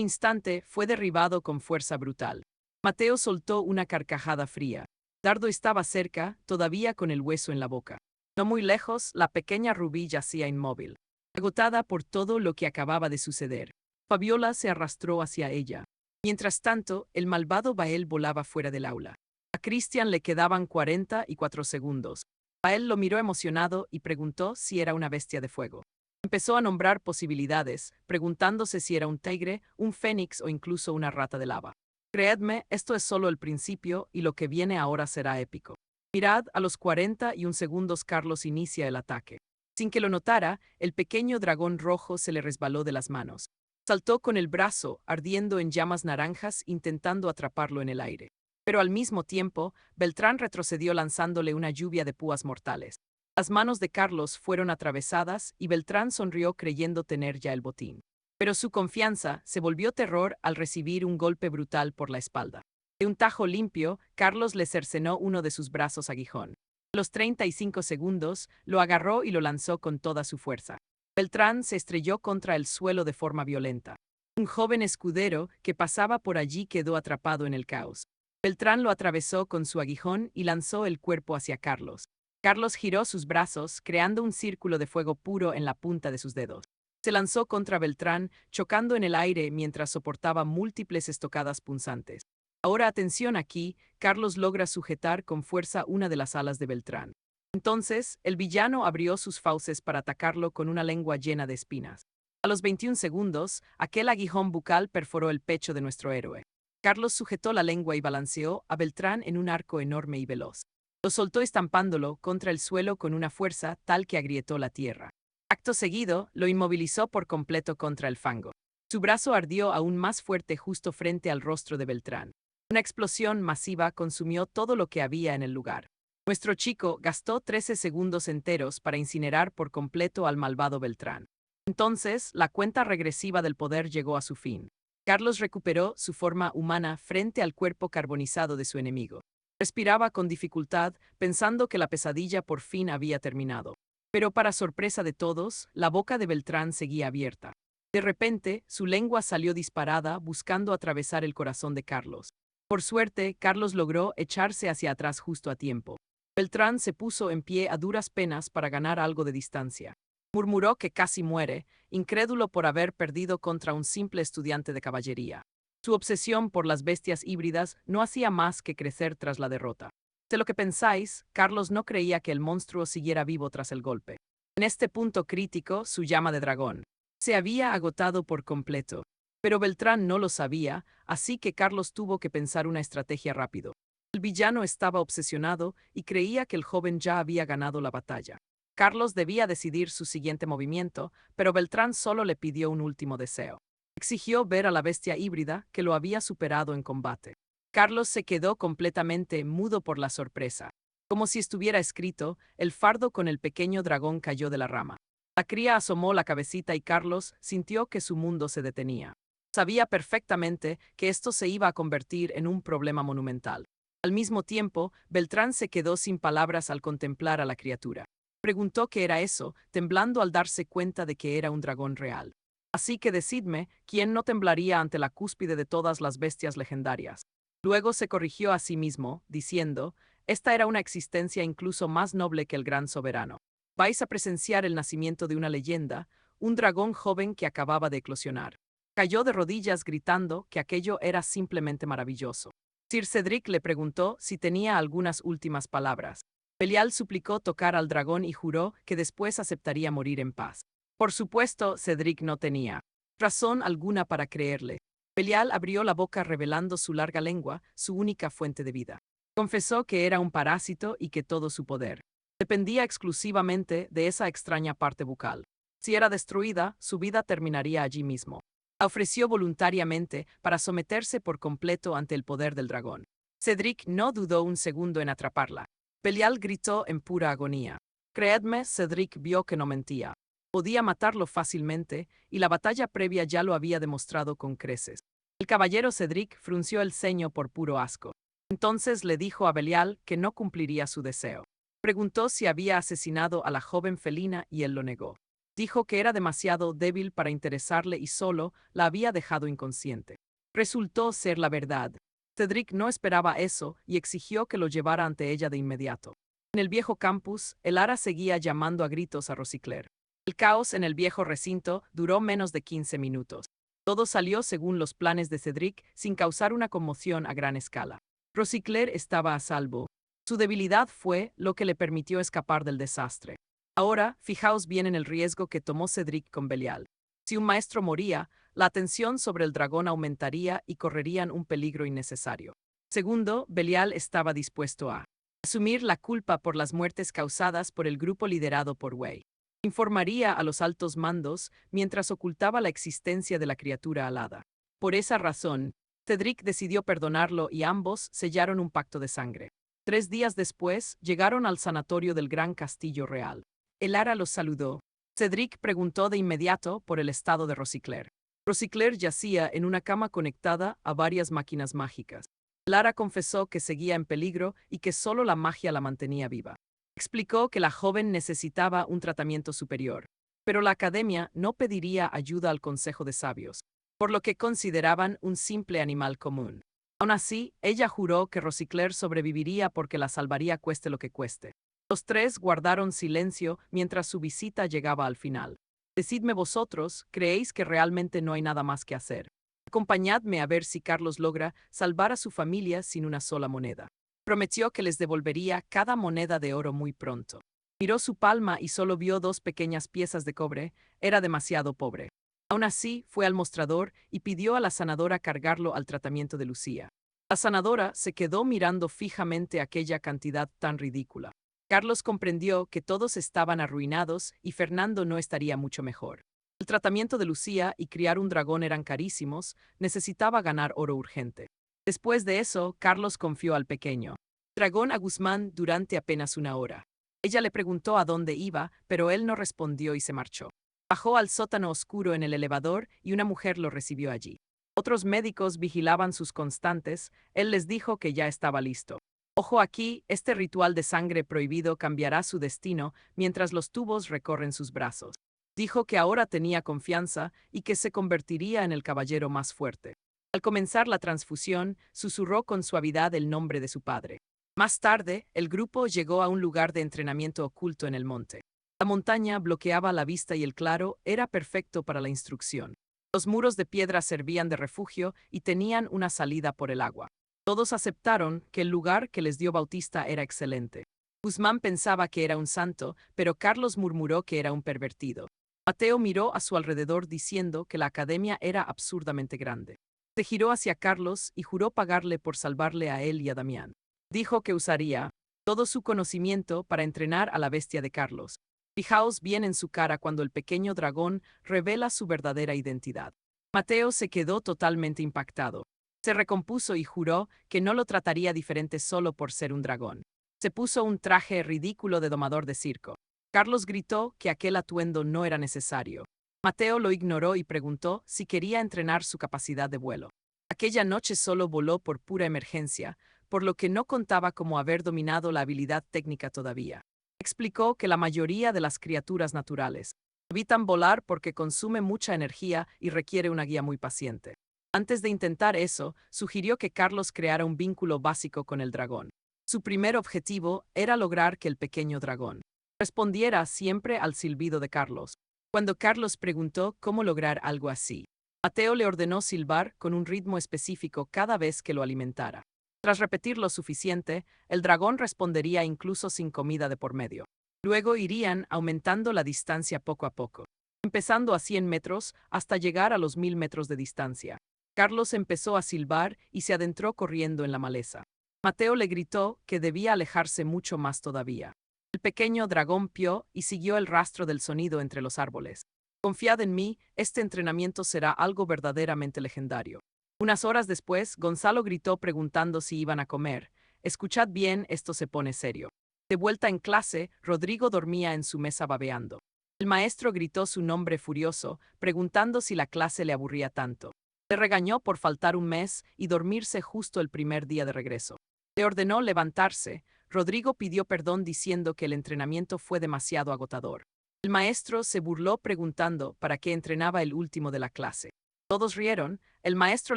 instante fue derribado con fuerza brutal. Mateo soltó una carcajada fría. Dardo estaba cerca, todavía con el hueso en la boca. No muy lejos, la pequeña Rubí yacía inmóvil, agotada por todo lo que acababa de suceder. Fabiola se arrastró hacia ella. Mientras tanto, el malvado Bael volaba fuera del aula. A Cristian le quedaban 44 segundos. Bael lo miró emocionado y preguntó si era una bestia de fuego. Empezó a nombrar posibilidades, preguntándose si era un tigre, un fénix o incluso una rata de lava. Creedme, esto es solo el principio y lo que viene ahora será épico. Mirad, a los 41 segundos Carlos inicia el ataque. Sin que lo notara, el pequeño dragón rojo se le resbaló de las manos. Saltó con el brazo, ardiendo en llamas naranjas, intentando atraparlo en el aire. Pero al mismo tiempo, Beltrán retrocedió lanzándole una lluvia de púas mortales. Las manos de Carlos fueron atravesadas y Beltrán sonrió creyendo tener ya el botín. Pero su confianza se volvió terror al recibir un golpe brutal por la espalda. De un tajo limpio, Carlos le cercenó uno de sus brazos aguijón. A los 35 segundos, lo agarró y lo lanzó con toda su fuerza. Beltrán se estrelló contra el suelo de forma violenta. Un joven escudero que pasaba por allí quedó atrapado en el caos. Beltrán lo atravesó con su aguijón y lanzó el cuerpo hacia Carlos. Carlos giró sus brazos, creando un círculo de fuego puro en la punta de sus dedos. Se lanzó contra Beltrán, chocando en el aire mientras soportaba múltiples estocadas punzantes. Ahora atención aquí, Carlos logra sujetar con fuerza una de las alas de Beltrán. Entonces, el villano abrió sus fauces para atacarlo con una lengua llena de espinas. A los 21 segundos, aquel aguijón bucal perforó el pecho de nuestro héroe. Carlos sujetó la lengua y balanceó a Beltrán en un arco enorme y veloz. Lo soltó estampándolo contra el suelo con una fuerza tal que agrietó la tierra. Acto seguido, lo inmovilizó por completo contra el fango. Su brazo ardió aún más fuerte justo frente al rostro de Beltrán. Una explosión masiva consumió todo lo que había en el lugar. Nuestro chico gastó 13 segundos enteros para incinerar por completo al malvado Beltrán. Entonces, la cuenta regresiva del poder llegó a su fin. Carlos recuperó su forma humana frente al cuerpo carbonizado de su enemigo. Respiraba con dificultad, pensando que la pesadilla por fin había terminado. Pero para sorpresa de todos, la boca de Beltrán seguía abierta. De repente, su lengua salió disparada, buscando atravesar el corazón de Carlos. Por suerte, Carlos logró echarse hacia atrás justo a tiempo. Beltrán se puso en pie a duras penas para ganar algo de distancia. Murmuró que casi muere, incrédulo por haber perdido contra un simple estudiante de caballería. Su obsesión por las bestias híbridas no hacía más que crecer tras la derrota. De lo que pensáis, Carlos no creía que el monstruo siguiera vivo tras el golpe. En este punto crítico, su llama de dragón se había agotado por completo. Pero Beltrán no lo sabía, así que Carlos tuvo que pensar una estrategia rápido. El villano estaba obsesionado y creía que el joven ya había ganado la batalla. Carlos debía decidir su siguiente movimiento, pero Beltrán solo le pidió un último deseo. Exigió ver a la bestia híbrida que lo había superado en combate. Carlos se quedó completamente mudo por la sorpresa. Como si estuviera escrito, el fardo con el pequeño dragón cayó de la rama. La cría asomó la cabecita y Carlos sintió que su mundo se detenía. Sabía perfectamente que esto se iba a convertir en un problema monumental. Al mismo tiempo, Beltrán se quedó sin palabras al contemplar a la criatura. Preguntó qué era eso, temblando al darse cuenta de que era un dragón real. Así que decidme, ¿quién no temblaría ante la cúspide de todas las bestias legendarias? Luego se corrigió a sí mismo, diciendo, esta era una existencia incluso más noble que el gran soberano. Vais a presenciar el nacimiento de una leyenda, un dragón joven que acababa de eclosionar. Cayó de rodillas gritando que aquello era simplemente maravilloso. Sir Cedric le preguntó si tenía algunas últimas palabras. Belial suplicó tocar al dragón y juró que después aceptaría morir en paz. Por supuesto, Cedric no tenía razón alguna para creerle. Belial abrió la boca revelando su larga lengua, su única fuente de vida. Confesó que era un parásito y que todo su poder dependía exclusivamente de esa extraña parte bucal. Si era destruida, su vida terminaría allí mismo. La ofreció voluntariamente para someterse por completo ante el poder del dragón. Cedric no dudó un segundo en atraparla. Belial gritó en pura agonía. Creedme, Cedric vio que no mentía. Podía matarlo fácilmente, y la batalla previa ya lo había demostrado con creces. El caballero Cedric frunció el ceño por puro asco. Entonces le dijo a Belial que no cumpliría su deseo. Preguntó si había asesinado a la joven felina y él lo negó. Dijo que era demasiado débil para interesarle y solo la había dejado inconsciente. Resultó ser la verdad. Cedric no esperaba eso y exigió que lo llevara ante ella de inmediato. En el viejo campus, Elara seguía llamando a gritos a Rosicler. El caos en el viejo recinto duró menos de 15 minutos. Todo salió según los planes de Cedric, sin causar una conmoción a gran escala. Rosicler estaba a salvo. Su debilidad fue lo que le permitió escapar del desastre. Ahora, fijaos bien en el riesgo que tomó Cedric con Belial. Si un maestro moría, la atención sobre el dragón aumentaría y correrían un peligro innecesario. Segundo, Belial estaba dispuesto a asumir la culpa por las muertes causadas por el grupo liderado por Wei. Informaría a los altos mandos mientras ocultaba la existencia de la criatura alada. Por esa razón, Cedric decidió perdonarlo y ambos sellaron un pacto de sangre. 3 días después, llegaron al sanatorio del Gran Castillo Real. Elara los saludó. Cedric preguntó de inmediato por el estado de Rosicler. Rosicler yacía en una cama conectada a varias máquinas mágicas. Elara confesó que seguía en peligro y que solo la magia la mantenía viva. Explicó que la joven necesitaba un tratamiento superior, pero la academia no pediría ayuda al Consejo de Sabios, por lo que consideraban un simple animal común. Aún así, ella juró que Rosicler sobreviviría porque la salvaría cueste lo que cueste. Los tres guardaron silencio mientras su visita llegaba al final. Decidme vosotros, ¿creéis que realmente no hay nada más que hacer? Acompañadme a ver si Carlos logra salvar a su familia sin una sola moneda. Prometió que les devolvería cada moneda de oro muy pronto. Miró su palma y solo vio 2 pequeñas piezas de cobre. Era demasiado pobre. Aún así, fue al mostrador y pidió a la sanadora cargarlo al tratamiento de Lucía. La sanadora se quedó mirando fijamente aquella cantidad tan ridícula. Carlos comprendió que todos estaban arruinados y Fernando no estaría mucho mejor. El tratamiento de Lucía y criar un dragón eran carísimos, necesitaba ganar oro urgente. Después de eso, Carlos confió al pequeño dragón a Guzmán durante apenas una hora. Ella le preguntó a dónde iba, pero él no respondió y se marchó. Bajó al sótano oscuro en el elevador y una mujer lo recibió allí. Otros médicos vigilaban sus constantes, él les dijo que ya estaba listo. Ojo aquí, este ritual de sangre prohibido cambiará su destino mientras los tubos recorren sus brazos. Dijo que ahora tenía confianza y que se convertiría en el caballero más fuerte. Al comenzar la transfusión, susurró con suavidad el nombre de su padre. Más tarde, el grupo llegó a un lugar de entrenamiento oculto en el monte. La montaña bloqueaba la vista y el claro era perfecto para la instrucción. Los muros de piedra servían de refugio y tenían una salida por el agua. Todos aceptaron que el lugar que les dio Bautista era excelente. Guzmán pensaba que era un santo, pero Carlos murmuró que era un pervertido. Mateo miró a su alrededor diciendo que la academia era absurdamente grande. Se giró hacia Carlos y juró pagarle por salvarle a él y a Damián. Dijo que usaría todo su conocimiento para entrenar a la bestia de Carlos. Fijaos bien en su cara cuando el pequeño dragón revela su verdadera identidad. Mateo se quedó totalmente impactado. Se recompuso y juró que no lo trataría diferente solo por ser un dragón. Se puso un traje ridículo de domador de circo. Carlos gritó que aquel atuendo no era necesario. Mateo lo ignoró y preguntó si quería entrenar su capacidad de vuelo. Aquella noche solo voló por pura emergencia, por lo que no contaba como haber dominado la habilidad técnica todavía. Explicó que la mayoría de las criaturas naturales evitan volar porque consume mucha energía y requiere una guía muy paciente. Antes de intentar eso, sugirió que Carlos creara un vínculo básico con el dragón. Su primer objetivo era lograr que el pequeño dragón respondiera siempre al silbido de Carlos. Cuando Carlos preguntó cómo lograr algo así, Mateo le ordenó silbar con un ritmo específico cada vez que lo alimentara. Tras repetir lo suficiente, el dragón respondería incluso sin comida de por medio. Luego irían aumentando la distancia poco a poco, empezando a 100 metros hasta llegar a los 1000 metros de distancia. Carlos empezó a silbar y se adentró corriendo en la maleza. Mateo le gritó que debía alejarse mucho más todavía. El pequeño dragón pió y siguió el rastro del sonido entre los árboles. Confiad en mí, este entrenamiento será algo verdaderamente legendario. Unas horas después, Gonzalo gritó preguntando si iban a comer. Escuchad bien, esto se pone serio. De vuelta en clase, Rodrigo dormía en su mesa babeando. El maestro gritó su nombre furioso, preguntando si la clase le aburría tanto. Le regañó por faltar un mes y dormirse justo el primer día de regreso. Le ordenó levantarse. Rodrigo pidió perdón diciendo que el entrenamiento fue demasiado agotador. El maestro se burló preguntando para qué entrenaba el último de la clase. Todos rieron, el maestro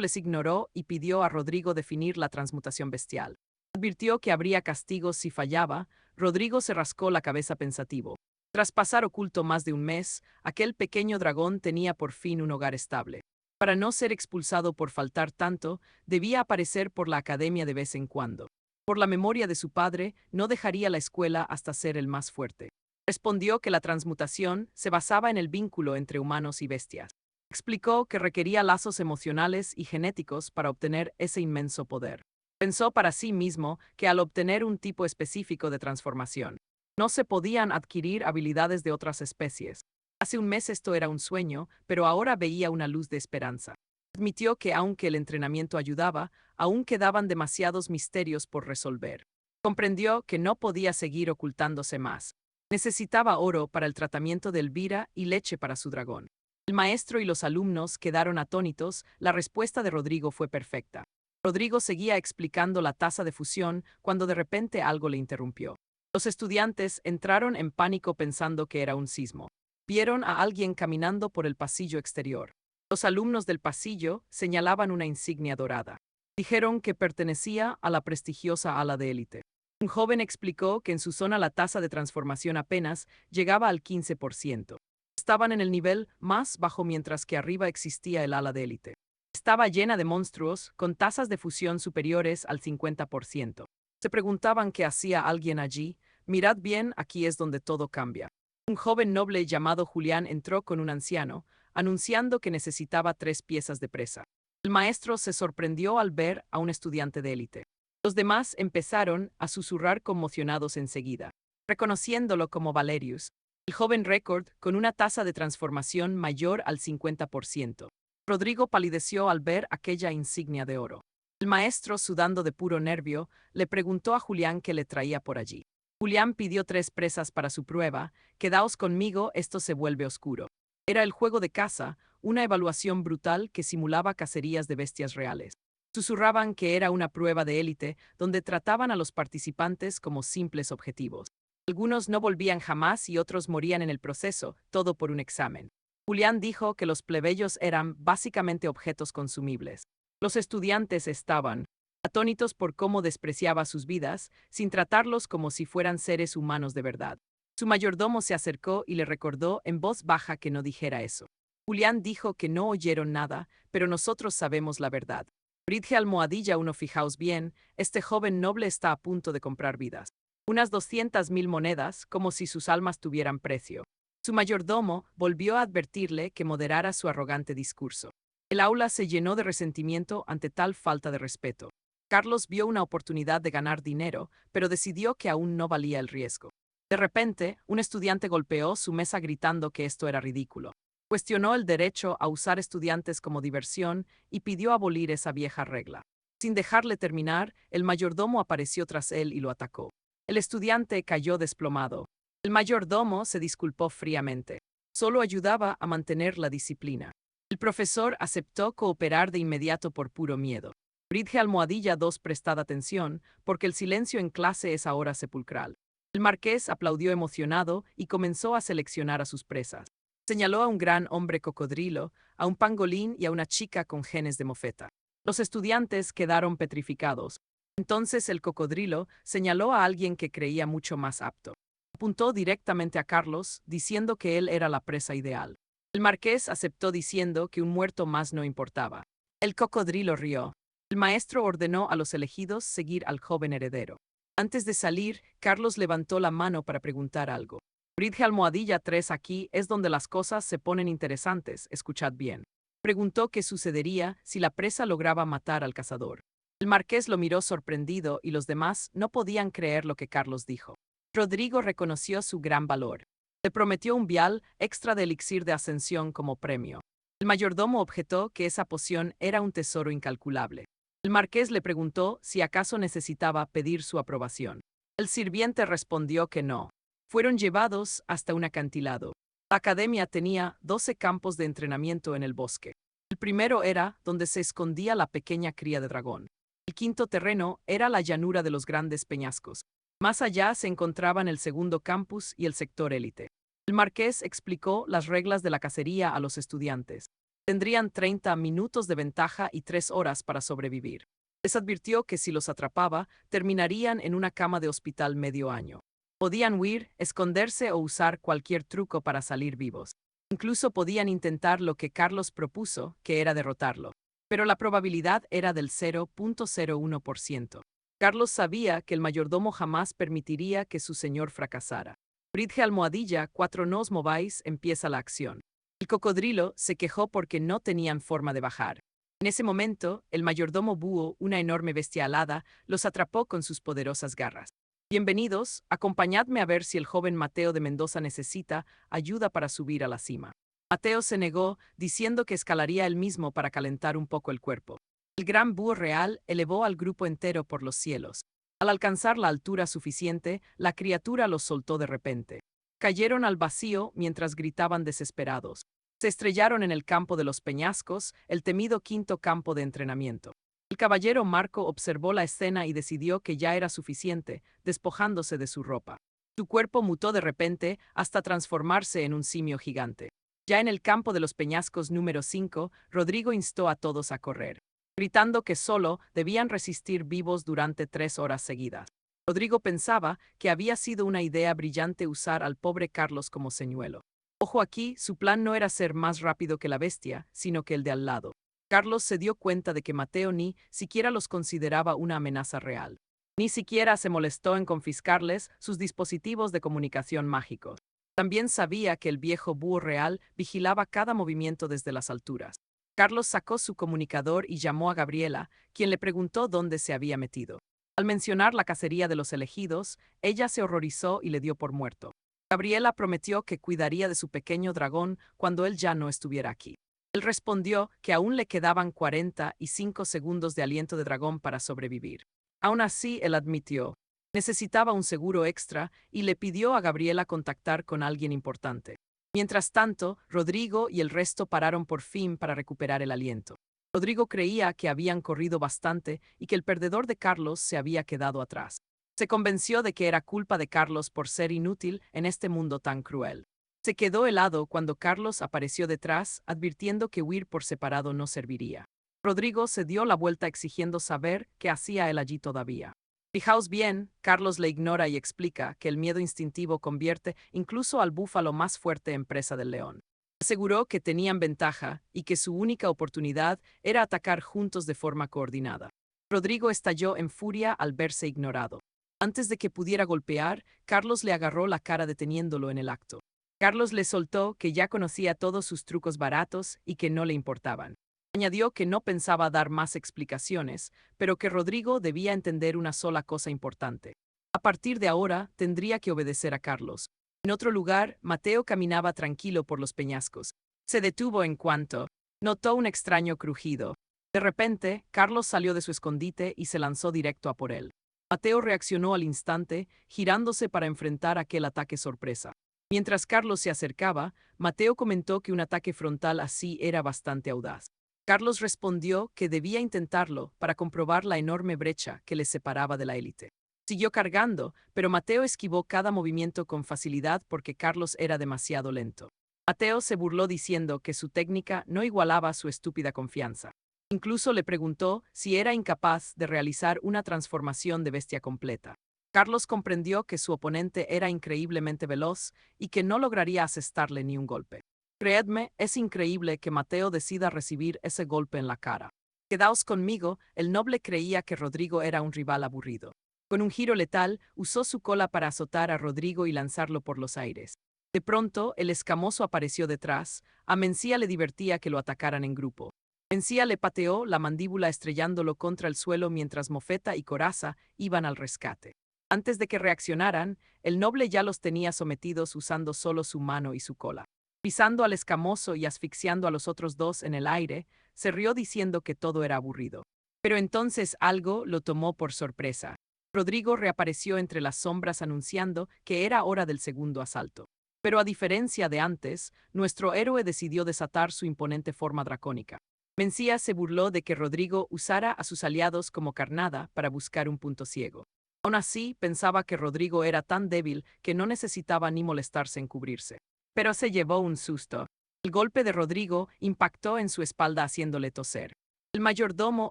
les ignoró y pidió a Rodrigo definir la transmutación bestial. Advirtió que habría castigos si fallaba. Rodrigo se rascó la cabeza pensativo. Tras pasar oculto más de un mes, aquel pequeño dragón tenía por fin un hogar estable. Para no ser expulsado por faltar tanto, debía aparecer por la academia de vez en cuando. Por la memoria de su padre, no dejaría la escuela hasta ser el más fuerte. Respondió que la transmutación se basaba en el vínculo entre humanos y bestias. Explicó que requería lazos emocionales y genéticos para obtener ese inmenso poder. Pensó para sí mismo que al obtener un tipo específico de transformación, no se podían adquirir habilidades de otras especies. Hace un mes esto era un sueño, pero ahora veía una luz de esperanza. Admitió que aunque el entrenamiento ayudaba, aún quedaban demasiados misterios por resolver. Comprendió que no podía seguir ocultándose más. Necesitaba oro para el tratamiento de Elvira y leche para su dragón. El maestro y los alumnos quedaron atónitos, la respuesta de Rodrigo fue perfecta. Rodrigo seguía explicando la tasa de fusión cuando de repente algo le interrumpió. Los estudiantes entraron en pánico pensando que era un sismo. Vieron a alguien caminando por el pasillo exterior. Los alumnos del pasillo señalaban una insignia dorada. Dijeron que pertenecía a la prestigiosa ala de élite. Un joven explicó que en su zona la tasa de transformación apenas llegaba al 15%. Estaban en el nivel más bajo mientras que arriba existía el ala de élite. Estaba llena de monstruos con tasas de fusión superiores al 50%. Se preguntaban qué hacía alguien allí. Mirad bien, aquí es donde todo cambia. Un joven noble llamado Julián entró con un anciano, anunciando que necesitaba 3 piezas de presa. El maestro se sorprendió al ver a un estudiante de élite. Los demás empezaron a susurrar conmocionados enseguida, reconociéndolo como Valerius, el joven récord con una tasa de transformación mayor al 50%. Rodrigo palideció al ver aquella insignia de oro. El maestro, sudando de puro nervio, le preguntó a Julián qué le traía por allí. Julián pidió 3 presas para su prueba. Quedaos conmigo, esto se vuelve oscuro. Era el juego de caza, una evaluación brutal que simulaba cacerías de bestias reales. Susurraban que era una prueba de élite donde trataban a los participantes como simples objetivos. Algunos no volvían jamás y otros morían en el proceso, todo por un examen. Julián dijo que los plebeyos eran básicamente objetos consumibles. Los estudiantes estaban atónitos por cómo despreciaba sus vidas, sin tratarlos como si fueran seres humanos de verdad. Su mayordomo se acercó y le recordó en voz baja que no dijera eso. Julián dijo que no oyeron nada, pero nosotros sabemos la verdad. Bridge almohadilla uno, fijaos bien, este joven noble está a punto de comprar vidas. Unas 200.000 monedas, como si sus almas tuvieran precio. Su mayordomo volvió a advertirle que moderara su arrogante discurso. El aula se llenó de resentimiento ante tal falta de respeto. Carlos vio una oportunidad de ganar dinero, pero decidió que aún no valía el riesgo. De repente, un estudiante golpeó su mesa gritando que esto era ridículo. Cuestionó el derecho a usar estudiantes como diversión y pidió abolir esa vieja regla. Sin dejarle terminar, el mayordomo apareció tras él y lo atacó. El estudiante cayó desplomado. El mayordomo se disculpó fríamente. Solo ayudaba a mantener la disciplina. El profesor aceptó cooperar de inmediato por puro miedo. Bridge almohadilla 2, prestad atención, porque el silencio en clase es ahora sepulcral. El marqués aplaudió emocionado y comenzó a seleccionar a sus presas. Señaló a un gran hombre cocodrilo, a un pangolín y a una chica con genes de mofeta. Los estudiantes quedaron petrificados. Entonces el cocodrilo señaló a alguien que creía mucho más apto. Apuntó directamente a Carlos, diciendo que él era la presa ideal. El marqués aceptó diciendo que un muerto más no importaba. El cocodrilo rió. El maestro ordenó a los elegidos seguir al joven heredero. Antes de salir, Carlos levantó la mano para preguntar algo. Bridge almohadilla 3, aquí es donde las cosas se ponen interesantes, escuchad bien. Preguntó qué sucedería si la presa lograba matar al cazador. El marqués lo miró sorprendido y los demás no podían creer lo que Carlos dijo. Rodrigo reconoció su gran valor. Le prometió un vial extra de elixir de ascensión como premio. El mayordomo objetó que esa poción era un tesoro incalculable. El marqués le preguntó si acaso necesitaba pedir su aprobación. El sirviente respondió que no. Fueron llevados hasta un acantilado. La academia tenía 12 campos de entrenamiento en el bosque. El primero era donde se escondía la pequeña cría de dragón. El quinto terreno era la llanura de los grandes peñascos. Más allá se encontraban el segundo campus y el sector élite. El marqués explicó las reglas de la cacería a los estudiantes. Tendrían 30 minutos de ventaja y 3 horas para sobrevivir. Les advirtió que si los atrapaba, terminarían en una cama de hospital medio año. Podían huir, esconderse o usar cualquier truco para salir vivos. Incluso podían intentar lo que Carlos propuso, que era derrotarlo. Pero la probabilidad era del 0.01%. Carlos sabía que el mayordomo jamás permitiría que su señor fracasara. Bridge almohadilla, 4 no os mováis, empieza la acción. El cocodrilo se quejó porque no tenían forma de bajar. En ese momento, el mayordomo búho, una enorme bestia alada, los atrapó con sus poderosas garras. Bienvenidos, acompañadme a ver si el joven Mateo de Mendoza necesita ayuda para subir a la cima. Mateo se negó, diciendo que escalaría él mismo para calentar un poco el cuerpo. El gran búho real elevó al grupo entero por los cielos. Al alcanzar la altura suficiente, la criatura los soltó de repente. Cayeron al vacío mientras gritaban desesperados. Se estrellaron en el campo de los peñascos, el temido quinto campo de entrenamiento. El caballero Marco observó la escena y decidió que ya era suficiente, despojándose de su ropa. Su cuerpo mutó de repente hasta transformarse en un simio gigante. Ya en el campo de los peñascos número 5, Rodrigo instó a todos a correr, gritando que solo debían resistir vivos durante 3 horas seguidas. Rodrigo pensaba que había sido una idea brillante usar al pobre Carlos como señuelo. Ojo aquí, su plan no era ser más rápido que la bestia, sino que el de al lado. Carlos se dio cuenta de que Mateo ni siquiera los consideraba una amenaza real. Ni siquiera se molestó en confiscarles sus dispositivos de comunicación mágicos. También sabía que el viejo búho real vigilaba cada movimiento desde las alturas. Carlos sacó su comunicador y llamó a Gabriela, quien le preguntó dónde se había metido. Al mencionar la cacería de los elegidos, ella se horrorizó y le dio por muerto. Gabriela prometió que cuidaría de su pequeño dragón cuando él ya no estuviera aquí. Él respondió que aún le quedaban 45 segundos de aliento de dragón para sobrevivir. Aún así, él admitió. Necesitaba un seguro extra y le pidió a Gabriela contactar con alguien importante. Mientras tanto, Rodrigo y el resto pararon por fin para recuperar el aliento. Rodrigo creía que habían corrido bastante y que el perdedor de Carlos se había quedado atrás. Se convenció de que era culpa de Carlos por ser inútil en este mundo tan cruel. Se quedó helado cuando Carlos apareció detrás, advirtiendo que huir por separado no serviría. Rodrigo se dio la vuelta exigiendo saber qué hacía él allí todavía. Fijaos bien, Carlos le ignora y explica que el miedo instintivo convierte incluso al búfalo más fuerte en presa del león. Aseguró que tenían ventaja y que su única oportunidad era atacar juntos de forma coordinada. Rodrigo estalló en furia al verse ignorado. Antes de que pudiera golpear, Carlos le agarró la cara deteniéndolo en el acto. Carlos le soltó que ya conocía todos sus trucos baratos y que no le importaban. Añadió que no pensaba dar más explicaciones, pero que Rodrigo debía entender una sola cosa importante. A partir de ahora, tendría que obedecer a Carlos. En otro lugar, Mateo caminaba tranquilo por los peñascos. Se detuvo en cuanto notó un extraño crujido. De repente, Carlos salió de su escondite y se lanzó directo a por él. Mateo reaccionó al instante, girándose para enfrentar aquel ataque sorpresa. Mientras Carlos se acercaba, Mateo comentó que un ataque frontal así era bastante audaz. Carlos respondió que debía intentarlo para comprobar la enorme brecha que les separaba de la élite. Siguió cargando, pero Mateo esquivó cada movimiento con facilidad porque Carlos era demasiado lento. Mateo se burló diciendo que su técnica no igualaba su estúpida confianza. Incluso le preguntó si era incapaz de realizar una transformación de bestia completa. Carlos comprendió que su oponente era increíblemente veloz y que no lograría asestarle ni un golpe. Creedme, es increíble que Mateo decida recibir ese golpe en la cara. Quedaos conmigo, el noble creía que Rodrigo era un rival aburrido. Con un giro letal, usó su cola para azotar a Rodrigo y lanzarlo por los aires. De pronto, el escamoso apareció detrás. A Mencía le divertía que lo atacaran en grupo. Mencía le pateó la mandíbula estrellándolo contra el suelo mientras Mofeta y Coraza iban al rescate. Antes de que reaccionaran, el noble ya los tenía sometidos usando solo su mano y su cola. Pisando al escamoso y asfixiando a los otros dos en el aire, se rió diciendo que todo era aburrido. Pero entonces algo lo tomó por sorpresa. Rodrigo reapareció entre las sombras anunciando que era hora del segundo asalto. Pero a diferencia de antes, nuestro héroe decidió desatar su imponente forma dracónica. Mencía se burló de que Rodrigo usara a sus aliados como carnada para buscar un punto ciego. Aún así, pensaba que Rodrigo era tan débil que no necesitaba ni molestarse en cubrirse. Pero se llevó un susto. El golpe de Rodrigo impactó en su espalda haciéndole toser. El mayordomo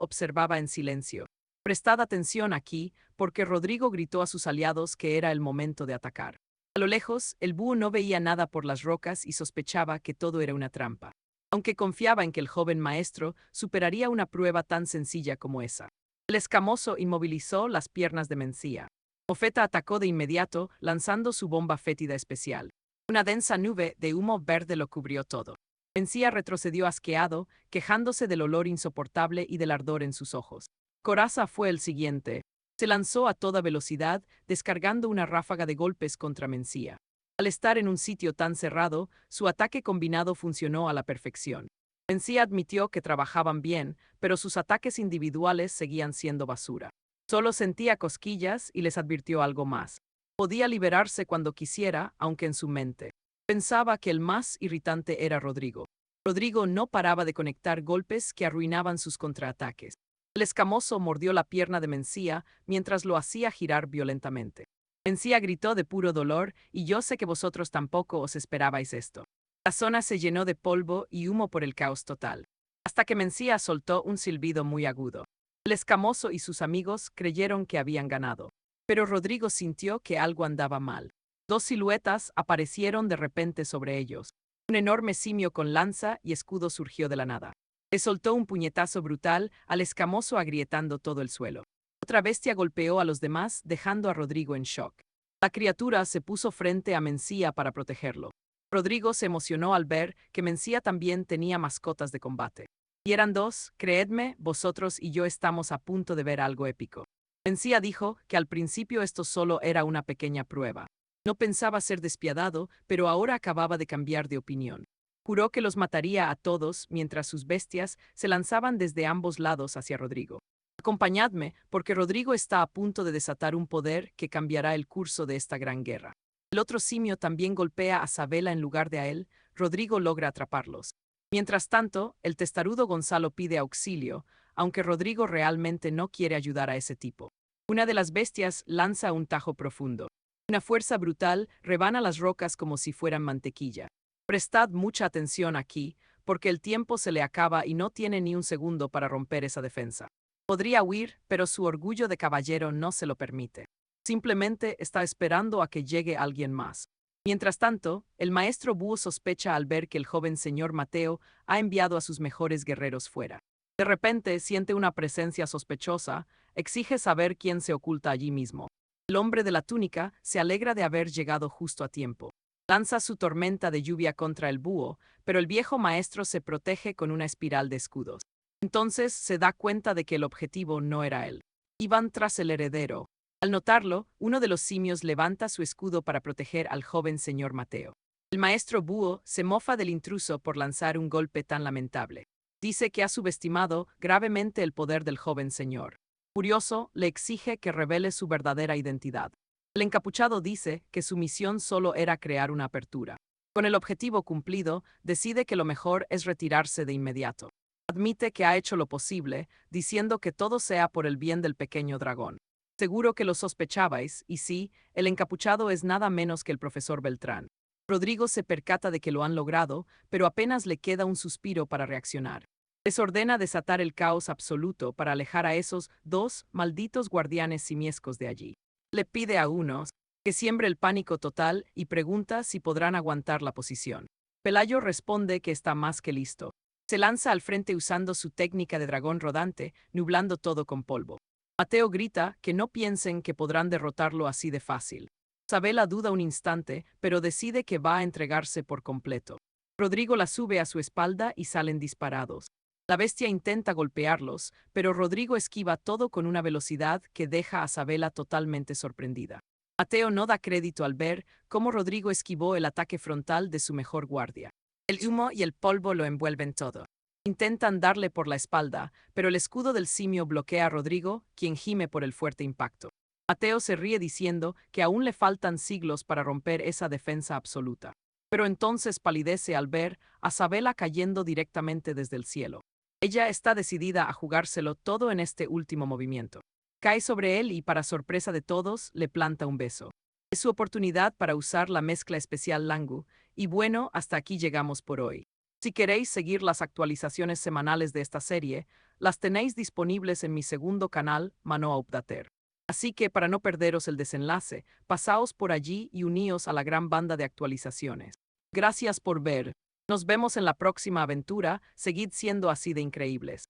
observaba en silencio. Prestad atención aquí, porque Rodrigo gritó a sus aliados que era el momento de atacar. A lo lejos, el búho no veía nada por las rocas y sospechaba que todo era una trampa, aunque confiaba en que el joven maestro superaría una prueba tan sencilla como esa. El escamoso inmovilizó las piernas de Mencía. Mofeta atacó de inmediato, lanzando su bomba fétida especial. Una densa nube de humo verde lo cubrió todo. Mencía retrocedió asqueado, quejándose del olor insoportable y del ardor en sus ojos. Coraza fue el siguiente. Se lanzó a toda velocidad, descargando una ráfaga de golpes contra Mencía. Al estar en un sitio tan cerrado, su ataque combinado funcionó a la perfección. Mencía admitió que trabajaban bien, pero sus ataques individuales seguían siendo basura. Solo sentía cosquillas y les advirtió algo más. Podía liberarse cuando quisiera, aunque en su mente. Pensaba que el más irritante era Rodrigo. Rodrigo no paraba de conectar golpes que arruinaban sus contraataques. El escamoso mordió la pierna de Mencía mientras lo hacía girar violentamente. Mencía gritó de puro dolor, y yo sé que vosotros tampoco os esperabais esto. La zona se llenó de polvo y humo por el caos total, hasta que Mencía soltó un silbido muy agudo. El escamoso y sus amigos creyeron que habían ganado, pero Rodrigo sintió que algo andaba mal. Dos siluetas aparecieron de repente sobre ellos. Un enorme simio con lanza y escudo surgió de la nada. Le soltó un puñetazo brutal al escamoso agrietando todo el suelo. Otra bestia golpeó a los demás, dejando a Rodrigo en shock. La criatura se puso frente a Mencía para protegerlo. Rodrigo se emocionó al ver que Mencía también tenía mascotas de combate. Y eran dos, creedme, vosotros y yo estamos a punto de ver algo épico. Mencía dijo que al principio esto solo era una pequeña prueba. No pensaba ser despiadado, pero ahora acababa de cambiar de opinión. Juró que los mataría a todos mientras sus bestias se lanzaban desde ambos lados hacia Rodrigo. Acompañadme, porque Rodrigo está a punto de desatar un poder que cambiará el curso de esta gran guerra. El otro simio también golpea a Sabela en lugar de a él. Rodrigo logra atraparlos. Mientras tanto, el testarudo Gonzalo pide auxilio, aunque Rodrigo realmente no quiere ayudar a ese tipo. Una de las bestias lanza un tajo profundo. Una fuerza brutal rebana las rocas como si fueran mantequilla. Prestad mucha atención aquí, porque el tiempo se le acaba y no tiene ni un segundo para romper esa defensa. Podría huir, pero su orgullo de caballero no se lo permite. Simplemente está esperando a que llegue alguien más. Mientras tanto, el maestro búho sospecha al ver que el joven señor Mateo ha enviado a sus mejores guerreros fuera. De repente siente una presencia sospechosa, exige saber quién se oculta allí mismo. El hombre de la túnica se alegra de haber llegado justo a tiempo. Lanza su tormenta de lluvia contra el búho, pero el viejo maestro se protege con una espiral de escudos. Entonces se da cuenta de que el objetivo no era él. Iban tras el heredero. Al notarlo, uno de los simios levanta su escudo para proteger al joven señor Mateo. El maestro búho se mofa del intruso por lanzar un golpe tan lamentable. Dice que ha subestimado gravemente el poder del joven señor. Furioso, le exige que revele su verdadera identidad. El encapuchado dice que su misión solo era crear una apertura. Con el objetivo cumplido, decide que lo mejor es retirarse de inmediato. Admite que ha hecho lo posible, diciendo que todo sea por el bien del pequeño dragón. Seguro que lo sospechabais, y sí, el encapuchado es nada menos que el profesor Beltrán. Rodrigo se percata de que lo han logrado, pero apenas le queda un suspiro para reaccionar. Les ordena desatar el caos absoluto para alejar a esos dos malditos guardianes simiescos de allí. Le pide a unos que siembre el pánico total y pregunta si podrán aguantar la posición. Pelayo responde que está más que listo. Se lanza al frente usando su técnica de dragón rodante, nublando todo con polvo. Mateo grita que no piensen que podrán derrotarlo así de fácil. Sabela duda un instante, pero decide que va a entregarse por completo. Rodrigo la sube a su espalda y salen disparados. La bestia intenta golpearlos, pero Rodrigo esquiva todo con una velocidad que deja a Sabela totalmente sorprendida. Mateo no da crédito al ver cómo Rodrigo esquivó el ataque frontal de su mejor guardia. El humo y el polvo lo envuelven todo. Intentan darle por la espalda, pero el escudo del simio bloquea a Rodrigo, quien gime por el fuerte impacto. Mateo se ríe diciendo que aún le faltan siglos para romper esa defensa absoluta. Pero entonces palidece al ver a Sabela cayendo directamente desde el cielo. Ella está decidida a jugárselo todo en este último movimiento. Cae sobre él y, para sorpresa de todos, le planta un beso. Es su oportunidad para usar la mezcla especial Langu, y bueno, hasta aquí llegamos por hoy. Si queréis seguir las actualizaciones semanales de esta serie, las tenéis disponibles en mi segundo canal, Manoa Updater. Así que, para no perderos el desenlace, pasaos por allí y uníos a la gran banda de actualizaciones. Gracias por ver. Nos vemos en la próxima aventura, seguid siendo así de increíbles.